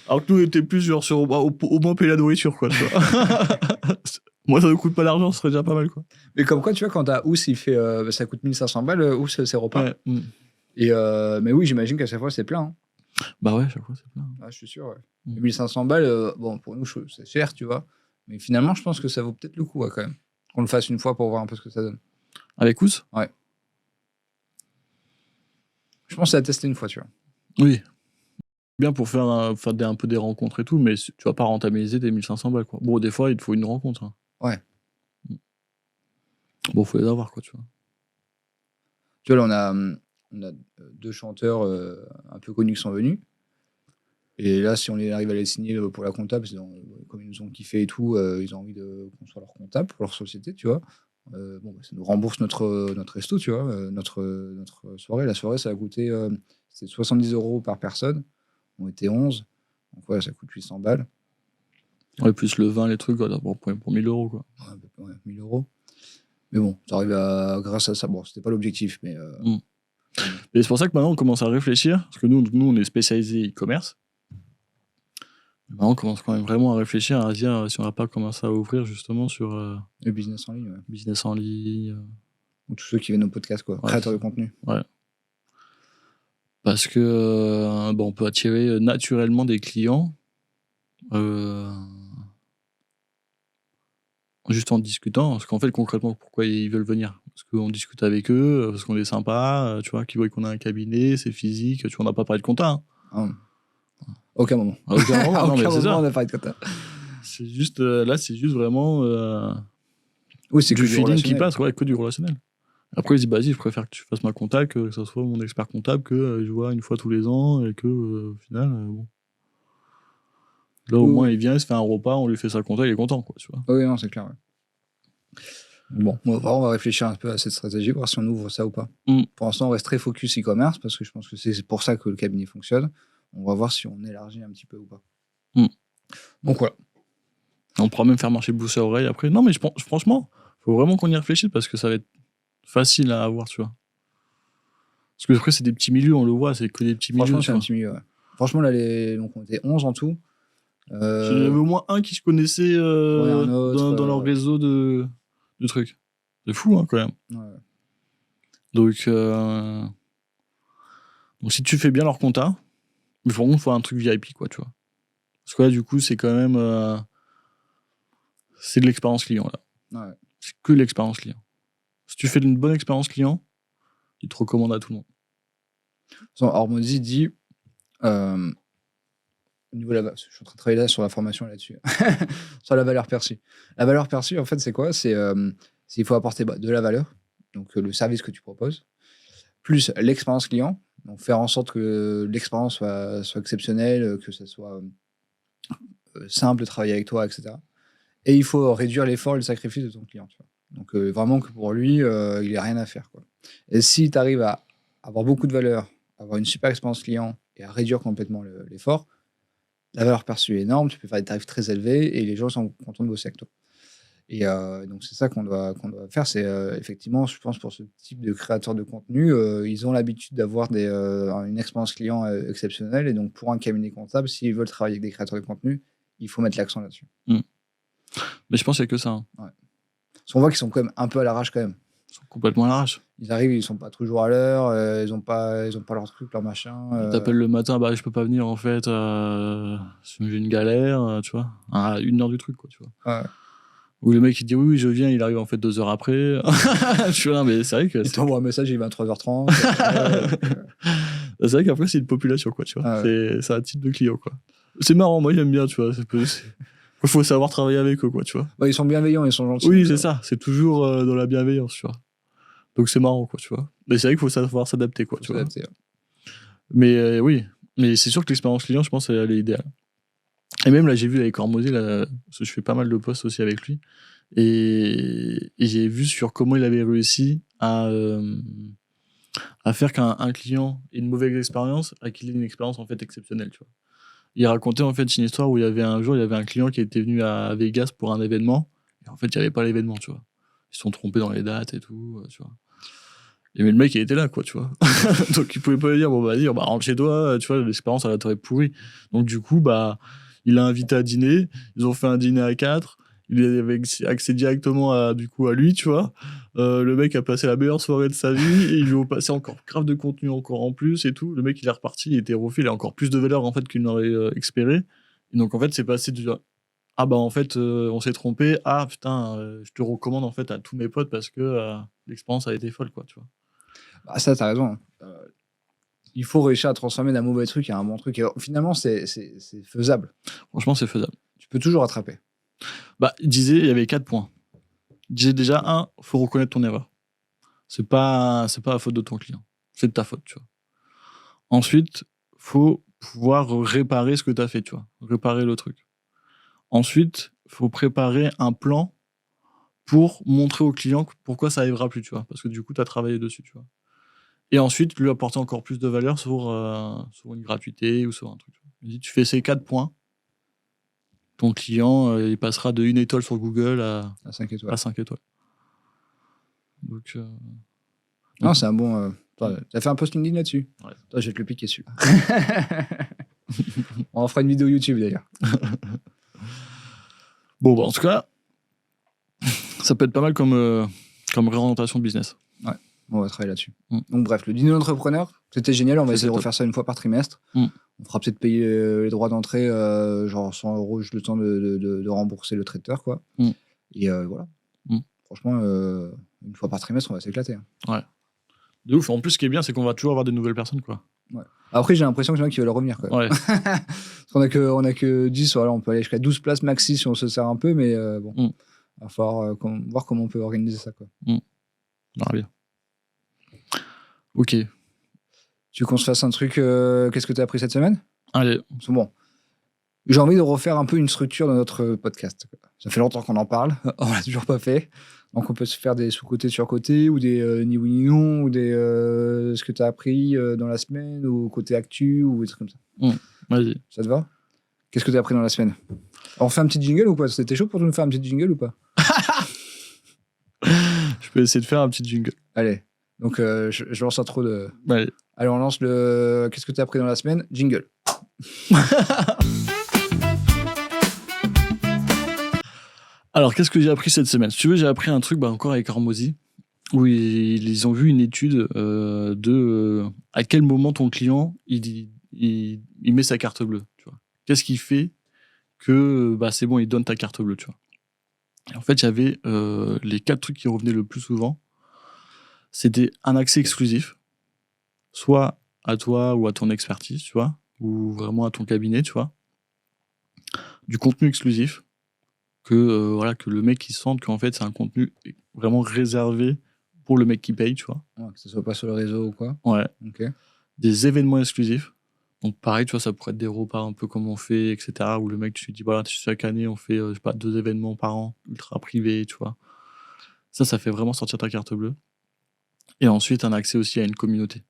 Speaker 1: Alors que nous, on était plus genre sur au moins payer la nourriture, quoi, tu vois. Moi, ça ne coûte pas d'argent, ce serait déjà pas mal, quoi.
Speaker 2: Mais comme quoi, tu vois, quand t'as Ous, il fait, ça coûte 1500 balles, Ous, c'est repas.
Speaker 1: Ouais.
Speaker 2: Et, mais oui, j'imagine qu'à chaque fois, c'est plein. Hein.
Speaker 1: Bah ouais, chaque fois, c'est plein.
Speaker 2: Ah, je suis sûr, ouais. 1500 balles, bon, pour nous, c'est cher, tu vois. Mais finalement, je pense que ça vaut peut-être le coup, ouais, quand même. Qu'on le fasse une fois pour voir un peu ce que ça donne.
Speaker 1: Avec Ous ?
Speaker 2: Ouais. Je pense que c'est à tester une fois, tu vois.
Speaker 1: Oui. Bien pour faire un peu des rencontres et tout, mais tu vas pas rentabiliser tes 1500 balles, quoi. Bon, des fois, il te faut une rencontre. Hein.
Speaker 2: Ouais.
Speaker 1: Bon, faut les avoir, quoi, tu vois.
Speaker 2: Tu vois, là, on a 2 chanteurs un peu connus qui sont venus. Et là, si on arrive à les signer pour la comptable, comme ils nous ont kiffé et tout, ils ont envie qu'on soit leur comptable pour leur société, tu vois. Bon, ça nous rembourse notre resto, tu vois, notre soirée. La soirée, ça a coûté c'est 70 € par personne. On était 11. Donc, ouais, ça coûte 800 balles.
Speaker 1: Ouais, plus le vin, les trucs, quoi, pour 1000 €, quoi.
Speaker 2: Ouais, 1000 €. Mais bon, ça arrive grâce à ça. Bon, c'était pas l'objectif, mais.
Speaker 1: Et c'est pour ça que maintenant, on commence à réfléchir, parce que nous on est spécialisé e-commerce. Maintenant, on commence quand même vraiment à réfléchir, à dire si on va pas commencer à ouvrir justement sur
Speaker 2: le business en ligne, ouais.
Speaker 1: Business en ligne.
Speaker 2: Ou tous ceux qui viennent au podcast, quoi. Ouais, créateurs de contenu.
Speaker 1: Ouais. Parce que on peut attirer naturellement des clients juste en discutant. Parce qu'en fait, concrètement, pourquoi ils veulent venir ? Parce qu'on discute avec eux, parce qu'on est sympa, tu vois, qu'ils voient qu'on a un cabinet, c'est physique, tu vois, on n'a pas parlé de compta. Hein.
Speaker 2: Aucun moment.
Speaker 1: À aucun moment, non, mais c'est ça.
Speaker 2: On n'a pas de compta.
Speaker 1: C'est juste, là, c'est juste vraiment
Speaker 2: oui, c'est
Speaker 1: du feeling qui passe, ouais, que du relationnel. Après, ils se disent, vas-y, je préfère que tu fasses ma compta, que ce soit mon expert comptable, que je vois une fois tous les ans, et que, au final, bon. Là, au moins, il vient, il se fait un repas, on lui fait sa compta, il est content, quoi, tu vois.
Speaker 2: Oui, non, c'est clair, ouais. Bon, on va réfléchir un peu à cette stratégie, voir si on ouvre ça ou pas. Pour l'instant, on reste très focus e-commerce, parce que je pense que c'est pour ça que le cabinet fonctionne. On va voir si on élargit un petit peu ou pas. Donc voilà.
Speaker 1: On pourra même faire marcher bouche à oreille après. Non, mais franchement, faut vraiment qu'on y réfléchisse, parce que ça va être facile à avoir, tu vois. Parce que après, c'est des petits milieux, on le voit, c'est que des petits milieux.
Speaker 2: Franchement, c'est un petit milieu, ouais. Franchement, là, donc, on était 11 en tout.
Speaker 1: Il y avait au moins un qui se connaissait dans leur réseau de trucs. C'est fou, hein, quand même.
Speaker 2: Ouais.
Speaker 1: Donc, si tu fais bien leur compta, mais par contre, il faut un truc VIP, quoi, tu vois. Parce que là, du coup, c'est quand même... c'est de l'expérience client, là.
Speaker 2: Ouais.
Speaker 1: C'est que l'expérience client. Si tu fais une bonne expérience client, il te recommande à tout le monde.
Speaker 2: Hormozy dit... au niveau de je suis en train de travailler là sur la formation là-dessus. Sur la valeur perçue. La valeur perçue, en fait, c'est quoi ? C'est il faut apporter de la valeur, donc le service que tu proposes, plus l'expérience client, donc faire en sorte que l'expérience soit exceptionnelle, que ça soit simple de travailler avec toi, etc. Et il faut réduire l'effort et le sacrifice de ton client. Tu vois. Donc vraiment que pour lui, il n'a rien à faire. Quoi. Et si tu arrives à avoir beaucoup de valeur, avoir une super expérience client et à réduire complètement l'effort, la valeur perçue est énorme, tu peux faire des tarifs très élevés et les gens sont contents de bosser avec toi. Et donc, c'est ça qu'on doit faire. C'est effectivement, je pense, pour ce type de créateurs de contenu, ils ont l'habitude d'avoir une expérience client exceptionnelle. Et donc, pour un cabinet comptable, s'ils veulent travailler avec des créateurs de contenu, il faut mettre l'accent là-dessus.
Speaker 1: Mais je pense qu'il n'y a que ça. Hein.
Speaker 2: Ouais. Parce qu'on voit qu'ils sont quand même un peu à l'arrache quand même.
Speaker 1: Ils sont complètement à l'arrache.
Speaker 2: Ils arrivent, ils sont pas toujours à l'heure, ils ont pas leur truc, leur machin.
Speaker 1: Ils t'appellent le matin, bah je peux pas venir en fait, j'ai une galère, tu vois, à 1h du truc, quoi, tu vois.
Speaker 2: Ouais.
Speaker 1: Ou le mec il dit oui, je viens, il arrive en fait 2 heures après. Je suis là, mais c'est vrai que.
Speaker 2: Il t'envoie un message, il est 23h30.
Speaker 1: C'est vrai qu'après, c'est une population, quoi, tu vois. C'est un type de client, quoi. C'est marrant, moi j'aime bien, tu vois. Il faut savoir travailler avec eux, quoi, tu vois.
Speaker 2: Bah, ils sont bienveillants, ils sont gentils.
Speaker 1: Oui, c'est ça. C'est toujours dans la bienveillance, tu vois. Donc c'est marrant, quoi, tu vois. Mais c'est vrai qu'il faut savoir s'adapter, quoi, tu vois. Ouais. Mais oui, mais c'est sûr que l'expérience client, je pense, elle est idéale. Et même là, j'ai vu avec Hormozy, là, parce que je fais pas mal de posts aussi avec lui, et j'ai vu sur comment il avait réussi à faire qu'un client ait une mauvaise expérience, à qu'il ait une expérience en fait exceptionnelle, tu vois. Il racontait en fait une histoire où il y avait un jour, il y avait un client qui était venu à Vegas pour un événement. Et en fait, il n'y avait pas l'événement, tu vois. Ils se sont trompés dans les dates et tout, tu vois. Et mais le mec, il était là, quoi, tu vois. Donc, il pouvait pas lui dire, bon, vas-y, bah, rentre chez toi, tu vois, l'expérience, elle t'aurait pourri. Donc, du coup, bah, il l'a invité à dîner. Ils ont fait un dîner à 4. Il avait accès directement à, du coup, à lui, tu vois. Le mec a passé la meilleure soirée de sa vie et ils lui ont passé encore grave de contenu encore en plus et tout. Le mec, il est reparti, il était refait, il a encore plus de valeur, en fait, qu'il n'aurait espéré. Et donc, en fait, c'est passé du, ah bah en fait on s'est trompé, ah putain je te recommande en fait à tous mes potes parce que l'expérience a été folle, quoi, tu vois.
Speaker 2: Bah, ça, t'as raison. Il faut réussir à transformer d'un mauvais truc à un bon truc. Et finalement, c'est faisable.
Speaker 1: Franchement, c'est faisable.
Speaker 2: Tu peux toujours rattraper.
Speaker 1: Bah, il disait, il y avait 4 points. Il disait déjà, faut reconnaître ton erreur. C'est pas la faute de ton client. C'est de ta faute, tu vois. Ensuite, faut pouvoir réparer ce que tu as fait, tu vois. Réparer le truc. Ensuite, faut préparer un plan pour montrer au client pourquoi ça arrivera plus, tu vois. Parce que du coup, tu as travaillé dessus, tu vois. Et ensuite, lui apporter encore plus de valeur sur une gratuité ou sur un truc. Il dit, tu fais ces 4 points, ton client, il passera de 1 étoile sur Google à
Speaker 2: 5 étoiles.
Speaker 1: À 5 étoiles. Donc,
Speaker 2: non, c'est un bon... T'as fait un post LinkedIn là-dessus?
Speaker 1: Ouais.
Speaker 2: Toi, je vais te le piquer dessus. On en fera une vidéo YouTube, d'ailleurs.
Speaker 1: Bon, bah, en tout cas, ça peut être pas mal comme réorientation de business.
Speaker 2: Ouais, on va travailler là-dessus. Donc, bref, le dîner d'entrepreneur, c'était génial. On va essayer de refaire ça une fois par trimestre. On fera peut-être payer les droits d'entrée, genre 100 €, juste le temps de rembourser le traiteur, quoi. Et voilà. Franchement, une fois par trimestre, on va s'éclater. Hein.
Speaker 1: Ouais. De ouf. En plus, ce qui est bien, c'est qu'on va toujours avoir des nouvelles personnes, quoi.
Speaker 2: Ouais. Après, j'ai l'impression qu'il y en a qui veulent revenir, quoi.
Speaker 1: Ouais.
Speaker 2: Parce qu'on a que 10, voilà, on peut aller jusqu'à 12 places maxi si on se sert un peu, mais bon, il va falloir voir comment on peut organiser ça, quoi.
Speaker 1: Ah, bien. Ok.
Speaker 2: Tu veux qu'on se fasse un truc, qu'est-ce que tu as appris cette semaine?
Speaker 1: Allez.
Speaker 2: C'est bon. J'ai envie de refaire un peu une structure de notre podcast. Ça fait longtemps qu'on en parle, on l'a toujours pas fait. Donc on peut se faire des sous-côtés sur côté, ou des ni oui ni non, ou des ce que tu as appris dans la semaine, ou côté actu, ou des trucs comme ça.
Speaker 1: Vas-y.
Speaker 2: Ça te va? Qu'est-ce que tu as appris dans la semaine? On fait un petit jingle ou quoi? C'était chaud pour nous faire un petit jingle ou pas?
Speaker 1: Je peux essayer de faire un petit jingle.
Speaker 2: Allez. Donc je lance un trop de...
Speaker 1: Allez.
Speaker 2: Allez, on lance le... Qu'est-ce que tu as appris dans la semaine? Jingle.
Speaker 1: Alors, qu'est-ce que j'ai appris cette semaine? Si tu veux, j'ai appris un truc encore avec Hormozy, où ils ont vu une étude de à quel moment ton client il met sa carte bleue. Tu vois. Qu'est-ce qui fait que c'est bon, il donne ta carte bleue, tu vois. Et en fait, il y avait les 4 trucs qui revenaient le plus souvent. C'était un accès exclusif, soit à toi ou à ton expertise, tu vois, ou vraiment à ton cabinet, tu vois. Du contenu exclusif, que le mec il sente qu'en fait c'est un contenu vraiment réservé pour le mec qui paye, tu vois.
Speaker 2: Ouais, que ce soit pas sur le réseau ou quoi.
Speaker 1: Ouais.
Speaker 2: Ok.
Speaker 1: Des événements exclusifs. Donc pareil, tu vois, ça pourrait être des repas un peu comme on fait, etc. Où le mec, tu lui dis, voilà, chaque année, on fait, je sais pas, 2 événements par an, ultra privés, tu vois. Ça fait vraiment sortir ta carte bleue. Et ensuite, un accès aussi à une communauté,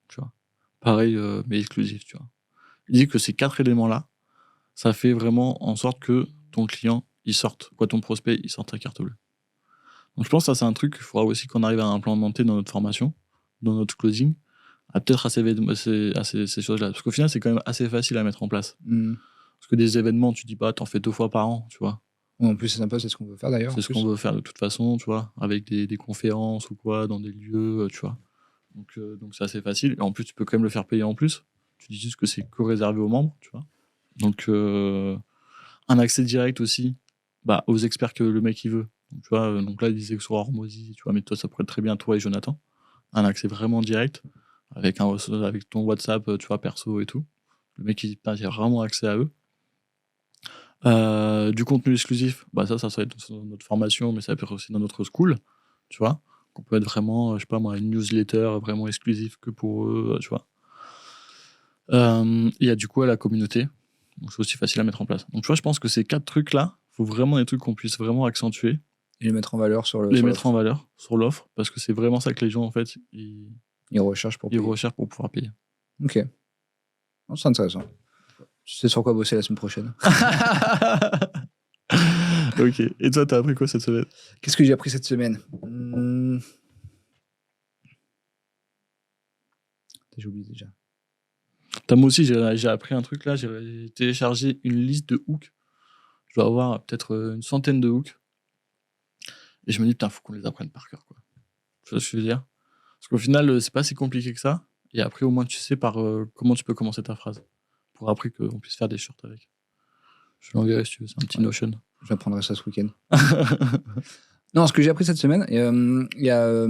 Speaker 1: tu vois. Pareil, mais exclusif, tu vois. Il dit que ces 4 éléments-là, ça fait vraiment en sorte que ton client, il sorte, ton prospect, il sorte ta carte bleue. Donc je pense que ça, c'est un truc qu'il faudra aussi qu'on arrive à implémenter dans notre formation, dans notre closing, à peut-être à ces choses-là. Parce qu'au final, c'est quand même assez facile à mettre en place. Parce que des événements, tu dis pas, t'en fais 2 fois par an, tu vois.
Speaker 2: En plus, c'est sympa, c'est ce qu'on veut faire d'ailleurs.
Speaker 1: C'est ce qu'on veut faire de toute façon, tu vois, avec des conférences ou quoi, dans des lieux, tu vois. Donc c'est assez facile. Et en plus, tu peux quand même le faire payer en plus. Tu dis juste que c'est que réservé aux membres, tu vois. Donc un accès direct aussi aux experts que le mec il veut. Donc, tu vois, donc là, il disait que sur Hormozy, tu vois, mais toi, ça pourrait être très bien toi et Jonathan. Un accès vraiment direct avec ton WhatsApp, tu vois, perso et tout. Le mec, il a vraiment accès à eux. Du contenu exclusif, ça va être dans notre formation, mais ça peut être aussi dans notre school, tu vois. On peut être vraiment, je sais pas moi, une newsletter vraiment exclusive que pour eux, tu vois. Il y a du coup à la communauté, donc c'est aussi facile à mettre en place. Donc tu vois, je pense que ces 4 trucs-là, il faut vraiment des trucs qu'on puisse vraiment accentuer.
Speaker 2: Et les mettre en valeur sur
Speaker 1: l'offre, parce que c'est vraiment ça que les gens, en fait, ils
Speaker 2: recherchent pour
Speaker 1: pouvoir payer.
Speaker 2: Ok. Non, c'est intéressant. Tu sais sur quoi bosser la semaine prochaine.
Speaker 1: Ok. Et toi, t'as appris quoi cette semaine?
Speaker 2: Qu'est-ce que j'ai appris cette semaine? J'ai oublié déjà.
Speaker 1: Moi aussi, j'ai appris un truc là. J'ai téléchargé une liste de hooks. Je dois avoir peut-être une centaine de hooks. Et je me dis, putain, faut qu'on les apprenne par cœur, quoi. Tu vois ce que je veux dire? Parce qu'au final, c'est pas si compliqué que ça. Et après, au moins, tu sais comment tu peux commencer ta phrase. Pour après qu'on puisse faire des shorts avec. Je l'enverrai si tu veux, c'est un petit Notion.
Speaker 2: J'apprendrai ça ce week-end. Non, ce que j'ai appris cette semaine, il y a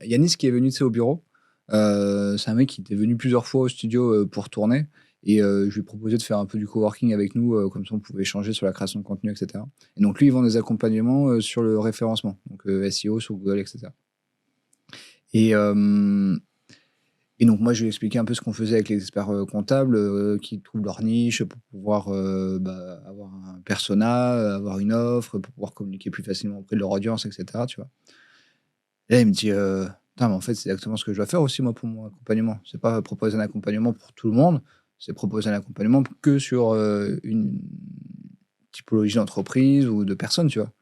Speaker 2: Yanis qui est venu au bureau. C'est un mec qui était venu plusieurs fois au studio pour tourner. Et je lui ai proposé de faire un peu du coworking avec nous, comme ça on pouvait échanger sur la création de contenu, etc. Et donc lui, il vend des accompagnements sur le référencement, donc SEO sur Google, etc. Et donc moi, je lui ai expliqué un peu ce qu'on faisait avec les experts comptables qui trouvent leur niche pour pouvoir avoir un persona, avoir une offre, pour pouvoir communiquer plus facilement auprès de leur audience, etc. Tu vois. Et là, il me dit, mais en fait, c'est exactement ce que je dois faire aussi, moi, pour mon accompagnement. C'est pas proposer un accompagnement pour tout le monde, c'est proposer un accompagnement que sur une typologie d'entreprise ou de personnes, tu vois.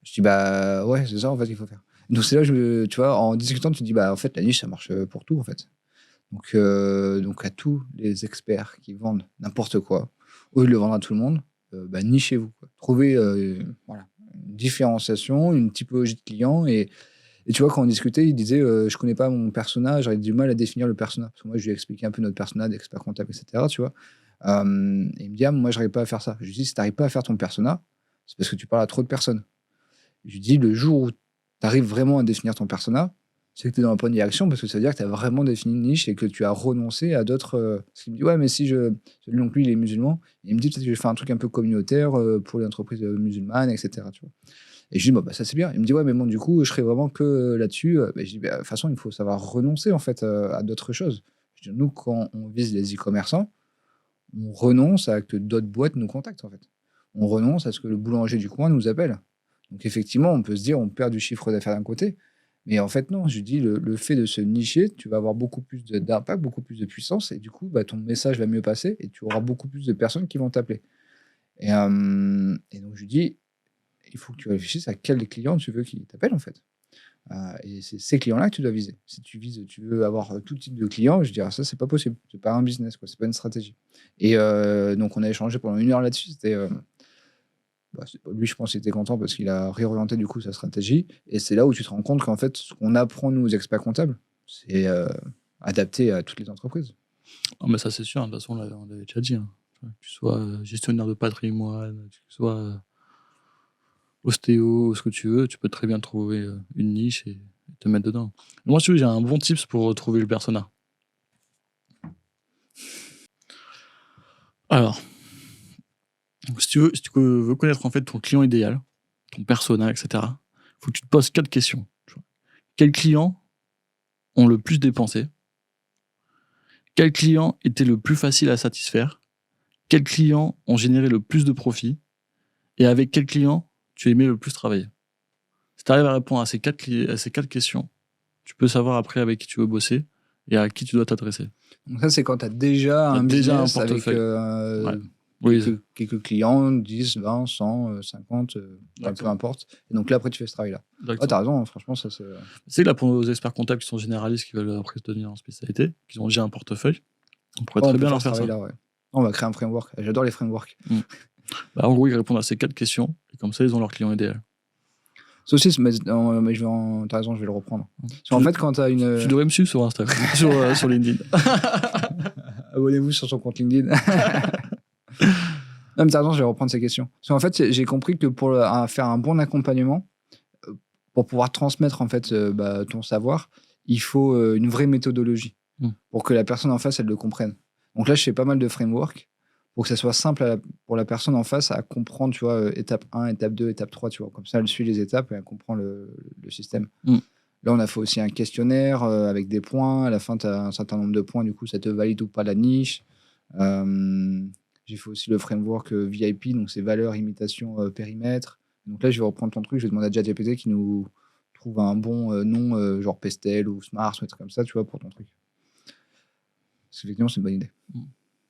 Speaker 2: Je dis, bah ouais, c'est ça, en fait, qu'il faut faire. Donc c'est là, tu vois, en discutant, tu te dis, bah en fait, la niche, ça marche pour tout, en fait. Donc à tous les experts qui vendent n'importe quoi, au lieu de le vendre à tout le monde, nichez-vous, quoi. Trouvez voilà, une différenciation, une typologie de clients. Et tu vois, quand on discutait, il disait je connais pas mon persona, j'avais du mal à définir le persona. Parce que moi, je lui ai expliqué un peu notre persona d'expert comptable, etc. Tu vois. Et il me dit moi, je n'arrive pas à faire ça. Je lui dis si tu n'arrives pas à faire ton persona, c'est parce que tu parles à trop de personnes. Je lui dis le jour où tu arrives vraiment à définir ton persona, c'est que tu es dans la bonne direction parce que ça veut dire que tu as vraiment défini une niche et que tu as renoncé à d'autres. Parce qu'il me dit ouais, mais si donc lui, il est musulman, et il me dit peut-être que je vais faire un truc un peu communautaire pour les entreprises musulmanes, etc. Tu vois. Et je dis ça c'est bien. Il me dit ouais, mais bon, du coup, je serai vraiment que là-dessus. Je dis de toute façon, il faut savoir renoncer en fait à d'autres choses. Je dis, nous, quand on vise les e-commerçants, on renonce à que d'autres boîtes nous contactent en fait. On renonce à ce que le boulanger du coin nous appelle. Donc effectivement, on peut se dire on perd du chiffre d'affaires d'un côté, mais en fait non. Je dis le fait de se nicher, tu vas avoir beaucoup plus d'impact, beaucoup plus de puissance, et du coup, ton message va mieux passer et tu auras beaucoup plus de personnes qui vont t'appeler. Et donc je lui dis il faut que tu réfléchisses à quels clients tu veux qu'ils t'appellent en fait. Et c'est ces clients-là que tu dois viser. Si tu veux avoir tout type de clients, je dirais ça, c'est pas possible. C'est pas un business, quoi. C'est pas une stratégie. Et donc, on a échangé pendant 1 heure là-dessus. Lui, je pense qu'il était content parce qu'il a réorienté du coup sa stratégie. Et c'est là où tu te rends compte qu'en fait, ce qu'on apprend, nous, aux experts comptables, c'est adapté à toutes les entreprises.
Speaker 1: Non, mais ça, c'est sûr. De toute façon, on l'avait déjà dit. Hein. Que tu sois gestionnaire de patrimoine, que tu sois ostéo, ce que tu veux, tu peux très bien trouver une niche et te mettre dedans. Moi, j'ai un bon tips pour trouver le persona. Alors, si tu veux connaître en fait ton client idéal, ton persona, etc., il faut que tu te poses 4 questions. Quels clients ont le plus dépensé? Quels clients étaient le plus facile à satisfaire? Quels clients ont généré le plus de profit? Et avec quels clients tu aimais le plus travailler? Si tu arrives à répondre à ces 4 questions, tu peux savoir après avec qui tu veux bosser et à qui tu dois t'adresser.
Speaker 2: Donc ça, c'est quand tu as déjà un business
Speaker 1: un
Speaker 2: avec quelques clients, 10, 20, 100, 50, peu importe. Et donc là, après, tu fais ce travail-là. Tu as raison, franchement, ça c'est...
Speaker 1: C'est que là, pour nos experts comptables qui sont généralistes, qui veulent après se devenir en spécialité, qui ont déjà un portefeuille, on pourrait très bien leur faire ça.
Speaker 2: Ouais. On va créer un framework. J'adore les frameworks.
Speaker 1: En gros, ils répondent à ces 4 questions, et comme ça, ils ont leur client idéal.
Speaker 2: Saucisse, mais t'as raison, je vais le reprendre. En fait, quand t'as une...
Speaker 1: Tu devrais me suivre sur Instagram, sur LinkedIn.
Speaker 2: Abonnez-vous sur son compte LinkedIn. Non, mais t'as raison, je vais reprendre ces questions. Parce qu'en fait, j'ai compris que pour faire un bon accompagnement, pour pouvoir transmettre en fait ton savoir, il faut une vraie méthodologie pour que la personne en face, elle le comprenne. Donc là, je fais pas mal de framework pour que ça soit simple pour la personne en face à comprendre, tu vois, étape 1, étape 2, étape 3, tu vois. Comme ça, elle suit les étapes et elle comprend le système. Là, on a fait aussi un questionnaire avec des points. À la fin, tu as un certain nombre de points. Du coup, ça te valide ou pas la niche. J'ai fait aussi le framework VIP, donc c'est valeur, imitation, périmètre. Donc là, je vais reprendre ton truc. Je vais demander à ChatGPT qui nous trouve un bon nom, genre Pestel ou Smart, ou un truc comme ça, tu vois, pour ton truc. Parce qu'effectivement, c'est une bonne idée.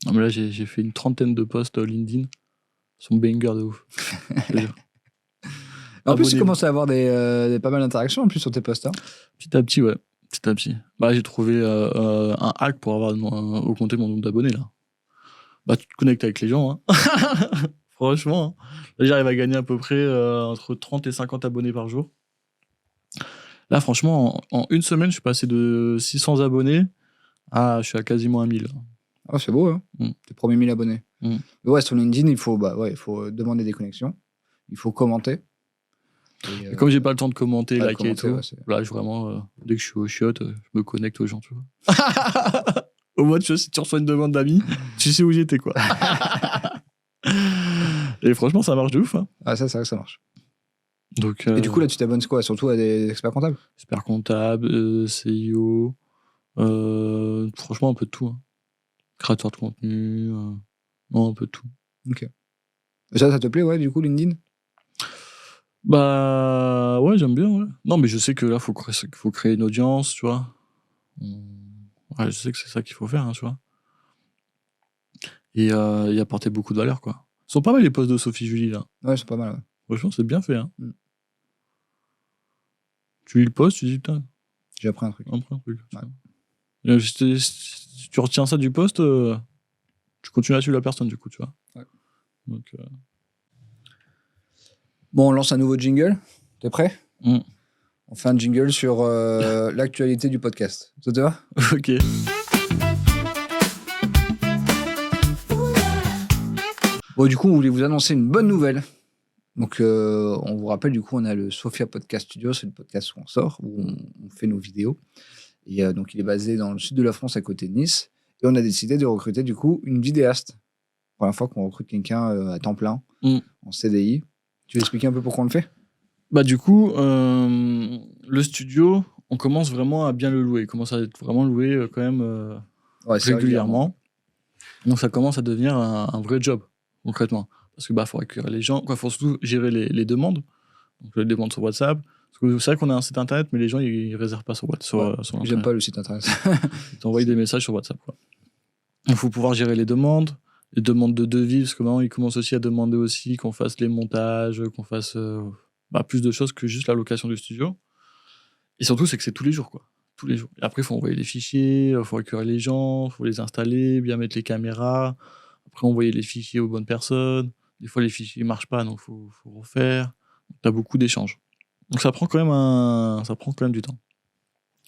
Speaker 1: Non, mais là, j'ai fait une 30aine de posts LinkedIn. Son banger de ouf. Je te jure.
Speaker 2: En plus, tu
Speaker 1: Abonnez-vous.
Speaker 2: commences à avoir pas mal d'interactions en plus sur tes posts. Hein.
Speaker 1: Petit à petit, ouais. Petit à petit. Bah, j'ai trouvé un hack pour avoir augmenté mon nombre d'abonnés, là. Bah, tu te connectes avec les gens, hein. Franchement. Hein. Là, j'arrive à gagner à peu près entre 30 et 50 abonnés par jour. Là, franchement, en une semaine, je suis passé de 600 abonnés à je suis à quasiment à 1000.
Speaker 2: Ah, c'est beau, hein. Tes premiers 1000 abonnés.
Speaker 1: Mm.
Speaker 2: Mais ouais, sur LinkedIn, il faut demander des connexions. Il faut commenter.
Speaker 1: Et comme j'ai pas le temps de commenter,
Speaker 2: pas de
Speaker 1: liker et tout,
Speaker 2: commenter, ouais,
Speaker 1: là, vraiment, dès que je suis au chiottes, je me connecte aux gens, tu vois. Au moins, tu vois, si tu reçois une demande d'amis, tu sais où j'étais, quoi. Et franchement, ça marche de ouf. Hein.
Speaker 2: Ah, ça, c'est vrai que ça marche.
Speaker 1: Donc,
Speaker 2: Et du coup, là, tu t'abonnes quoi? Surtout à des experts comptables?
Speaker 1: expert comptable, CIO, franchement, un peu de tout. Hein. Créateur de contenu, non, un peu de tout.
Speaker 2: Ok. Et ça te plaît, ouais, du coup, LinkedIn?
Speaker 1: Bah, ouais, j'aime bien, ouais. Non, mais je sais que là, faut créer une audience, tu vois. Ouais, je sais que c'est ça qu'il faut faire, hein, tu vois. Et apporter beaucoup de valeur, quoi. Ils sont pas mal les posts de Sophie Julie, là.
Speaker 2: Ouais, c'est pas mal, ouais.
Speaker 1: Franchement, c'est bien fait, hein.
Speaker 2: Mm.
Speaker 1: Tu lis le post, tu dis, putain,
Speaker 2: J'ai appris un truc.
Speaker 1: un truc. Tu
Speaker 2: Ouais.
Speaker 1: vois. Si tu retiens ça du post, tu continues à suivre la personne, du coup, tu vois.
Speaker 2: Ouais.
Speaker 1: Donc,
Speaker 2: Bon, on lance un nouveau jingle. T'es prêt?
Speaker 1: Mm.
Speaker 2: On fait un jingle sur l'actualité du podcast. Ça te va?
Speaker 1: Ok.
Speaker 2: Bon, du coup, on voulait vous annoncer une bonne nouvelle. Donc, on vous rappelle, du coup, on a le Sophia Podcast Studio, c'est le podcast où on sort, où on fait nos vidéos. Et donc, il est basé dans le sud de la France, à côté de Nice. Et on a décidé de recruter, du coup, une vidéaste. Première fois qu'on recrute quelqu'un à temps plein, en CDI. Tu veux expliquer un peu pourquoi on le fait?
Speaker 1: Bah, du coup, le studio, on commence vraiment à bien le louer. Il commence à être vraiment loué quand même
Speaker 2: Ouais, c'est
Speaker 1: régulièrement. Donc, ça commence à devenir un vrai job, concrètement. Parce que faut accueillir les gens, il faut surtout gérer les demandes. Donc, les demandes sur WhatsApp. Parce que c'est vrai qu'on a un site internet, mais les gens, ils réservent pas sur WhatsApp.
Speaker 2: Ouais, j'aime pas le site internet.
Speaker 1: Ils t'envoient des messages sur WhatsApp, quoi. Il faut pouvoir gérer les demandes de devis, parce que maintenant, ils commencent aussi à demander aussi qu'on fasse les montages, qu'on fasse plus de choses que juste la location du studio. Et surtout, c'est que c'est tous les jours, quoi. Tous les jours. Et après, il faut envoyer les fichiers, il faut accueillir les gens, il faut les installer, bien mettre les caméras. Après, envoyer les fichiers aux bonnes personnes. Des fois, les fichiers ne marchent pas, donc il faut refaire. Tu as beaucoup d'échanges. Donc, ça prend quand même du temps.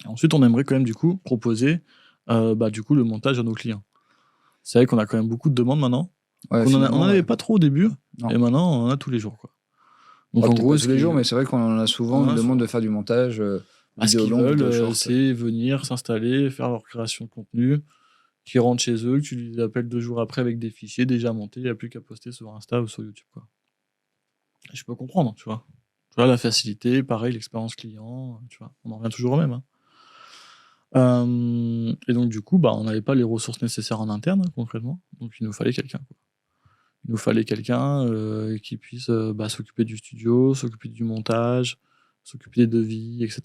Speaker 1: Et ensuite, on aimerait quand même, du coup, proposer le montage à nos clients. C'est vrai qu'on a quand même beaucoup de demandes maintenant.
Speaker 2: Ouais,
Speaker 1: On n'en avait pas trop au début,
Speaker 2: non.
Speaker 1: et maintenant, on en a tous les jours, quoi. Donc, en gros,
Speaker 2: pas tous les jours, mais c'est vrai qu'on en a souvent une demande de faire du montage.
Speaker 1: Ce qu'ils veulent, c'est venir s'installer, faire leur création de contenu, qui rentrent chez eux, que tu les appelles 2 jours après avec des fichiers déjà montés, il n'y a plus qu'à poster sur Insta ou sur YouTube, quoi. Et je peux comprendre, tu vois. Tu vois, la facilité, pareil, l'expérience client, tu vois, on en revient toujours au même. Hein. Et donc, du coup, on n'avait pas les ressources nécessaires en interne, hein, concrètement. Donc, il nous fallait quelqu'un, quoi. Il nous fallait quelqu'un qui puisse s'occuper du studio, s'occuper du montage, s'occuper des devis, etc.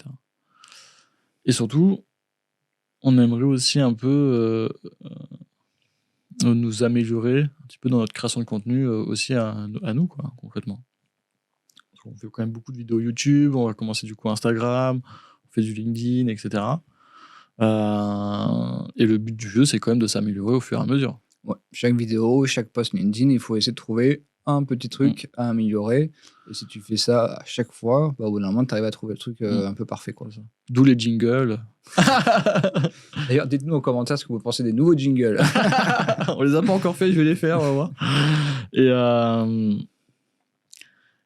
Speaker 1: Et surtout, on aimerait aussi un peu nous améliorer un petit peu dans notre création de contenu aussi à nous, quoi, concrètement. Parce qu'on fait quand même beaucoup de vidéos YouTube, on va commencer du coup Instagram, on fait du LinkedIn, etc. Et le but du jeu, c'est quand même de s'améliorer au fur et à mesure.
Speaker 2: Ouais. Chaque vidéo, chaque post LinkedIn, il faut essayer de trouver un petit truc à améliorer. Et si tu fais ça à chaque fois, au bout d'un moment, tu arrives à trouver le truc un peu parfait, quoi.
Speaker 1: D'où les jingles.
Speaker 2: D'ailleurs, dites-nous en commentaire ce que vous pensez des nouveaux jingles.
Speaker 1: On les a pas encore fait, je vais les faire, on va voir.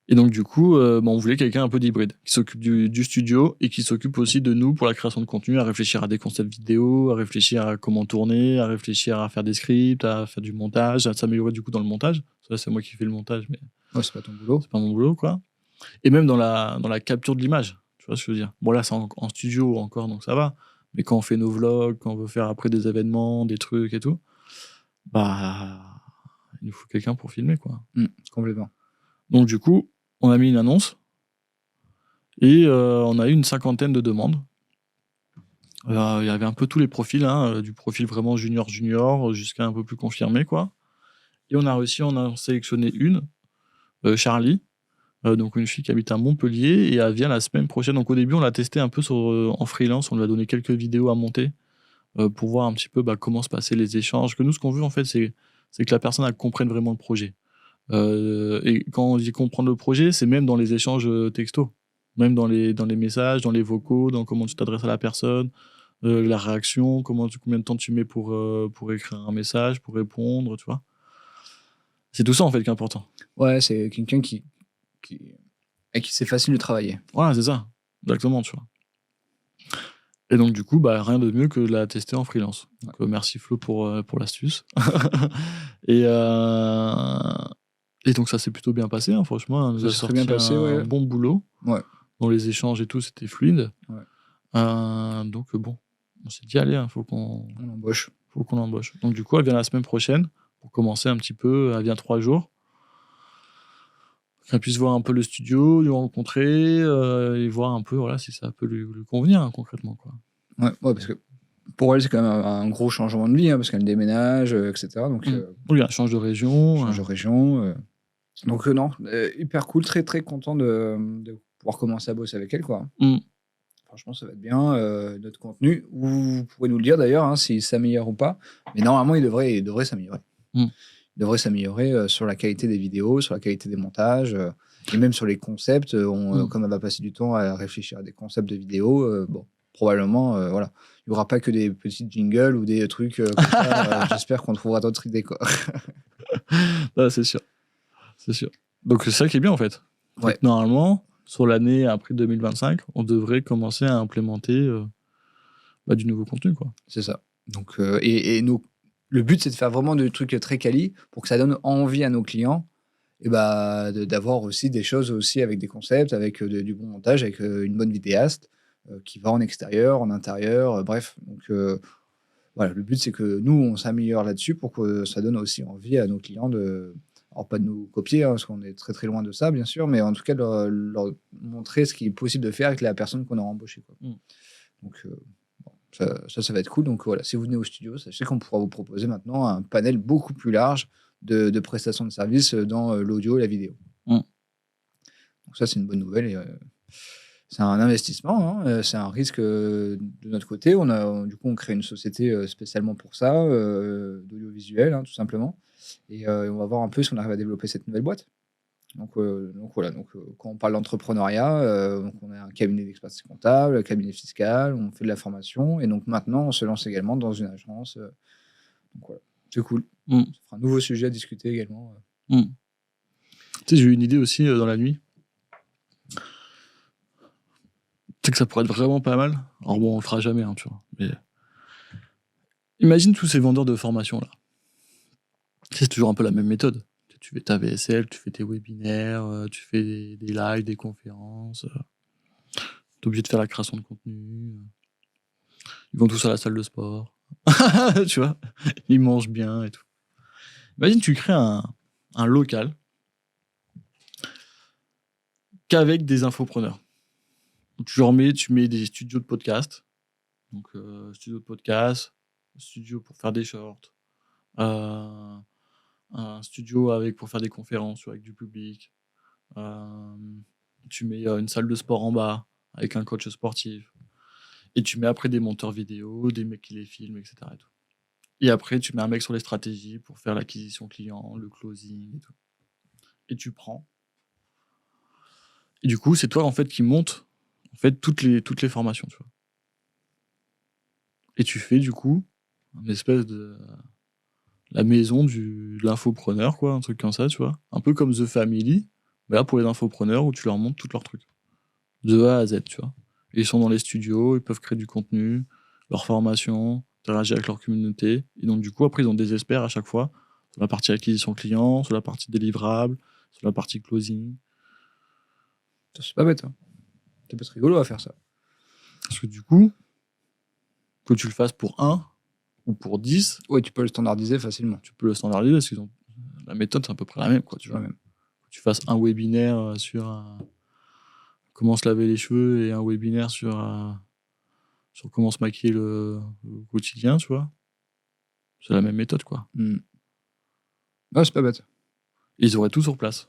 Speaker 1: Et donc, du coup, on voulait quelqu'un un peu d'hybride, qui s'occupe du studio et qui s'occupe aussi de nous pour la création de contenu, à réfléchir à des concepts vidéo, à réfléchir à comment tourner, à réfléchir à faire des scripts, à faire du montage, à s'améliorer du coup dans le montage. Ça, c'est moi qui fais le montage, mais
Speaker 2: c'est pas ton boulot.
Speaker 1: C'est pas mon boulot, quoi. Et même dans la capture de l'image, tu vois ce que je veux dire. Bon, là, c'est en studio encore, donc ça va. Mais quand on fait nos vlogs, quand on veut faire après des événements, des trucs et tout, il nous faut quelqu'un pour filmer, quoi.
Speaker 2: Complètement.
Speaker 1: Donc, du coup, on a mis une annonce et on a eu une 50aine de demandes. Il y avait un peu tous les profils, hein, du profil vraiment junior jusqu'à un peu plus confirmé, quoi. Et on a sélectionné une, Charlie, donc une fille qui habite à Montpellier et elle vient la semaine prochaine. Donc au début, on l'a testé un peu en freelance, on lui a donné quelques vidéos à monter pour voir un petit peu comment se passaient les échanges. Que nous, ce qu'on veut en fait, c'est que la personne elle comprenne vraiment le projet. Et quand on dit comprendre le projet, c'est même dans les échanges texto, même dans les messages, dans les vocaux, dans comment tu t'adresses à la personne, la réaction, combien de temps tu mets pour écrire un message, pour répondre, tu vois. C'est tout ça en fait qui est important.
Speaker 2: Ouais, c'est quelqu'un avec qui c'est facile de travailler.
Speaker 1: Voilà, c'est ça, exactement, tu vois. Et donc du coup, rien de mieux que de la tester en freelance. Donc, merci Flo pour l'astuce. et, et donc ça s'est plutôt bien passé, hein, franchement. Elle nous a sorti un bon boulot.
Speaker 2: Ouais.
Speaker 1: Dans les échanges et tout, c'était fluide.
Speaker 2: Ouais.
Speaker 1: Donc bon, on s'est dit, allez, faut qu'on
Speaker 2: l'embauche.
Speaker 1: Faut qu'on l'embauche. Donc du coup, elle vient la semaine prochaine pour commencer un petit peu. Elle vient 3 jours. Qu'elle puisse voir un peu le studio, nous rencontrer et voir un peu si ça peut lui convenir, hein, concrètement, quoi.
Speaker 2: Ouais, parce que pour elle, c'est quand même un gros changement de vie, hein, parce qu'elle déménage, etc. Donc,
Speaker 1: oui, elle change de région.
Speaker 2: Donc non, hyper cool, très très content de pouvoir commencer à bosser avec elle, quoi. Franchement, ça va être bien. Notre contenu, vous pourrez nous le dire d'ailleurs, hein, s'il s'améliore ou pas. Mais normalement, il devrait s'améliorer. Il devrait s'améliorer sur la qualité des vidéos, sur la qualité des montages, et même sur les concepts. Comme elle va passer du temps à réfléchir à des concepts de vidéos, probablement, voilà. Il n'y aura pas que des petits jingles ou des trucs comme ça. J'espère qu'on trouvera d'autres idées, quoi.
Speaker 1: C'est sûr. C'est sûr. Donc c'est ça qui est bien en fait.
Speaker 2: Ouais.
Speaker 1: Normalement, sur l'année après 2025, on devrait commencer à implémenter du nouveau contenu, quoi.
Speaker 2: C'est ça. Donc, et nous, le but, c'est de faire vraiment des trucs très quali pour que ça donne envie à nos clients et d'avoir aussi des choses aussi avec des concepts, avec du bon montage, avec une bonne vidéaste qui va en extérieur, en intérieur, bref. Donc, voilà, le but, c'est que nous, on s'améliore là-dessus pour que ça donne aussi envie à nos clients alors pas de nous copier, hein, parce qu'on est très très loin de ça, bien sûr, mais en tout cas, leur montrer ce qui est possible de faire avec la personne qu'on aura embauchée, quoi. Donc, ça va être cool. Donc voilà, si vous venez au studio, sachez qu'on pourra vous proposer maintenant un panel beaucoup plus large de prestations de services dans l'audio et la vidéo. Donc ça, c'est une bonne nouvelle. Et, c'est un investissement, hein, c'est un risque de notre côté. Du coup, on crée une société spécialement pour ça, d'audiovisuel, hein, tout simplement. Et on va voir un peu si on arrive à développer cette nouvelle boîte. Donc voilà, quand on parle d'entrepreneuriat, on a un cabinet d'expertise comptable, un cabinet fiscal, on fait de la formation et donc maintenant on se lance également dans une agence. Donc voilà, c'est cool. Ça fera un nouveau sujet à discuter également.
Speaker 1: Tu sais, j'ai eu une idée aussi dans la nuit. Tu sais que ça pourrait être vraiment pas mal. Alors bon, on le fera jamais, hein, tu vois. Mais imagine tous ces vendeurs de formation là. C'est toujours un peu la même méthode. Tu fais ta VSL, tu fais tes webinaires, tu fais des lives, des conférences. T'es obligé de faire la création de contenu. Ils vont tous à la salle de sport. Tu vois, ils mangent bien et tout. Imagine, tu crées un local qu'avec des infopreneurs. Donc, tu mets des studios de podcast. Donc, studio de podcast, studio pour faire des shorts, un studio pour faire des conférences avec du public. Tu mets une salle de sport en bas avec un coach sportif. Et tu mets après des monteurs vidéo, des mecs qui les filment, etc. Et après, tu mets un mec sur les stratégies pour faire l'acquisition client, le closing et tout. Et tu prends. Et du coup, c'est toi en fait qui monte en fait toutes les formations, tu vois. Et tu fais du coup une espèce de la maison de l'infopreneur, quoi, un truc comme ça, tu vois. Un peu comme The Family, mais là pour les infopreneurs où tu leur montres tous leurs trucs. De A à Z, tu vois. Et ils sont dans les studios, ils peuvent créer du contenu, leur formation, interagir avec leur communauté. Et donc, du coup, après, ils ont des experts à chaque fois sur la partie acquisition client, sur la partie délivrable, sur la partie closing.
Speaker 2: C'est pas bête, hein. Ça peut être rigolo à faire ça.
Speaker 1: Parce que du coup, que tu le fasses pour 1 ou pour 10.
Speaker 2: Oui, tu peux le standardiser facilement.
Speaker 1: Tu peux le standardiser parce qu'ils ont. La méthode, c'est à peu près la même, quoi, tu vois.
Speaker 2: Même.
Speaker 1: Que tu fasses un webinaire sur comment se laver les cheveux et un webinaire sur sur comment se maquiller le quotidien, tu vois. C'est la même méthode, quoi.
Speaker 2: Ouais, c'est pas bête.
Speaker 1: Et ils auraient tout sur place.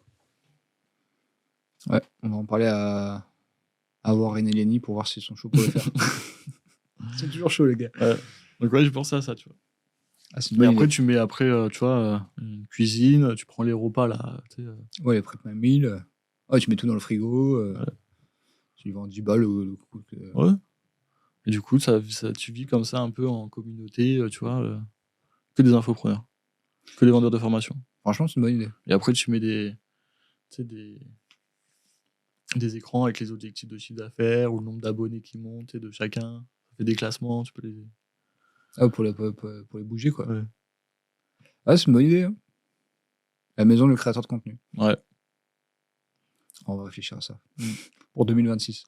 Speaker 2: Ouais, on va en parler à Warren et Lenny pour voir s'ils sont chauds pour le faire. C'est toujours chaud, les gars.
Speaker 1: Ouais. Donc ouais, j'ai pensé à ça, tu vois.
Speaker 2: Ah, c'est une
Speaker 1: Mais
Speaker 2: bonne
Speaker 1: après,
Speaker 2: idée.
Speaker 1: tu mets tu vois, une cuisine, tu prends les repas, là, tu sais.
Speaker 2: Ouais, les prep meal. Ouais, tu mets tout dans le frigo.
Speaker 1: Ouais.
Speaker 2: Tu vends 10 balles au coup.
Speaker 1: Ouais. Et du coup, tu vis comme ça un peu en communauté, tu vois, que des infopreneurs, que des vendeurs de formation.
Speaker 2: Franchement, c'est une bonne idée.
Speaker 1: Et après, tu mets des écrans avec les objectifs de chiffre d'affaires ou le nombre d'abonnés qui montent et de chacun. Ça fait des classements, tu peux les.
Speaker 2: Ah, pour les bouger, quoi.
Speaker 1: Ouais.
Speaker 2: Ah, c'est une bonne idée. Hein. La maison du créateur de contenu.
Speaker 1: Ouais.
Speaker 2: On va réfléchir à ça. Pour 2026.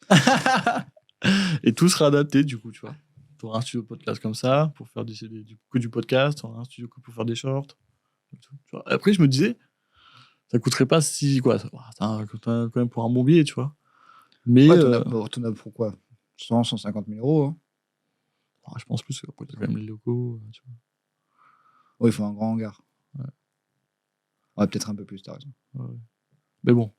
Speaker 1: Et tout sera adapté, du coup, tu vois. Tu auras un studio podcast comme ça pour faire que du podcast, tu auras un studio pour faire des shorts. Et tout, tu vois. Après, je me disais, ça coûterait pas si. Quoi, ça coûte quand même pour un bon billet, tu vois. Mais.
Speaker 2: Ouais, t'en as pour quoi 150 000 euros. Hein.
Speaker 1: Je pense plus, après, t'as quand même les locaux. Tu vois.
Speaker 2: Ouais, il faut un grand hangar.
Speaker 1: Ouais.
Speaker 2: Ouais, peut-être un peu plus, t'as raison.
Speaker 1: Ouais. Mais bon,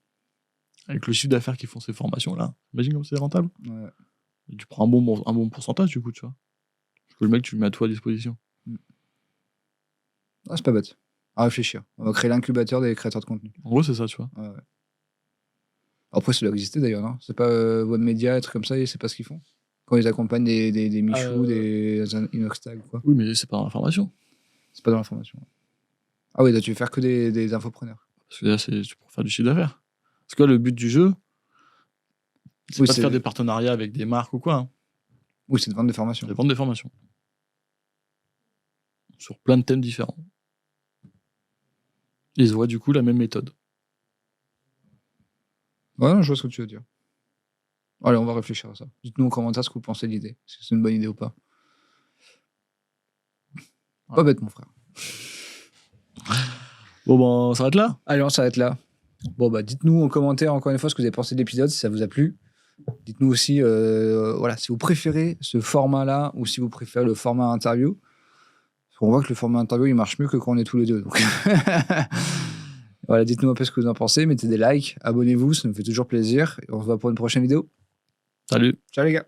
Speaker 1: avec le chiffre d'affaires qui font ces formations-là, imagine comme c'est rentable.
Speaker 2: Ouais.
Speaker 1: Et tu prends un bon pourcentage, du coup, tu vois. Parce que le mec, tu le mets à toi à disposition.
Speaker 2: Ah, c'est pas bête. À réfléchir. On va créer l'incubateur des créateurs de contenu.
Speaker 1: En gros, c'est ça, tu vois.
Speaker 2: Ouais. Après, ça doit exister d'ailleurs, non? C'est pas One Media, un truc comme ça, et c'est pas ce qu'ils font? Quand ils accompagnent des Michou, des Inoxtag ou quoi?
Speaker 1: Oui, mais c'est pas dans la formation.
Speaker 2: C'est pas dans l'information. Ah oui, là, tu veux faire que des infopreneurs.
Speaker 1: Parce que là, c'est pour faire du chiffre d'affaires. Parce que là, le but du jeu, c'est
Speaker 2: Oui,
Speaker 1: pas de faire des partenariats avec des marques ou quoi. Hein.
Speaker 2: Oui, c'est de vendre des formations.
Speaker 1: C'est de vendre des formations. Sur plein de thèmes différents. Ils auraient du coup la même méthode.
Speaker 2: Ouais, non, je vois ce que tu veux dire. Allez, on va réfléchir à ça. Dites-nous en commentaire ce que vous pensez de l'idée. Est-ce que c'est une bonne idée ou pas?
Speaker 1: Ouais.
Speaker 2: Pas bête, mon frère.
Speaker 1: Bon, ben, on s'arrête là.
Speaker 2: Allez, on s'arrête là. Bon, bah, dites-nous en commentaire encore une fois ce que vous avez pensé de l'épisode, si ça vous a plu. Dites-nous aussi voilà, si vous préférez ce format-là ou si vous préférez le format interview. Parce qu'on voit que le format interview, il marche mieux que quand on est tous les deux. Donc... voilà, dites-nous un peu ce que vous en pensez. Mettez des likes, abonnez-vous, ça nous fait toujours plaisir. Et on se voit pour une prochaine vidéo.
Speaker 1: Salut.
Speaker 2: Ciao les gars.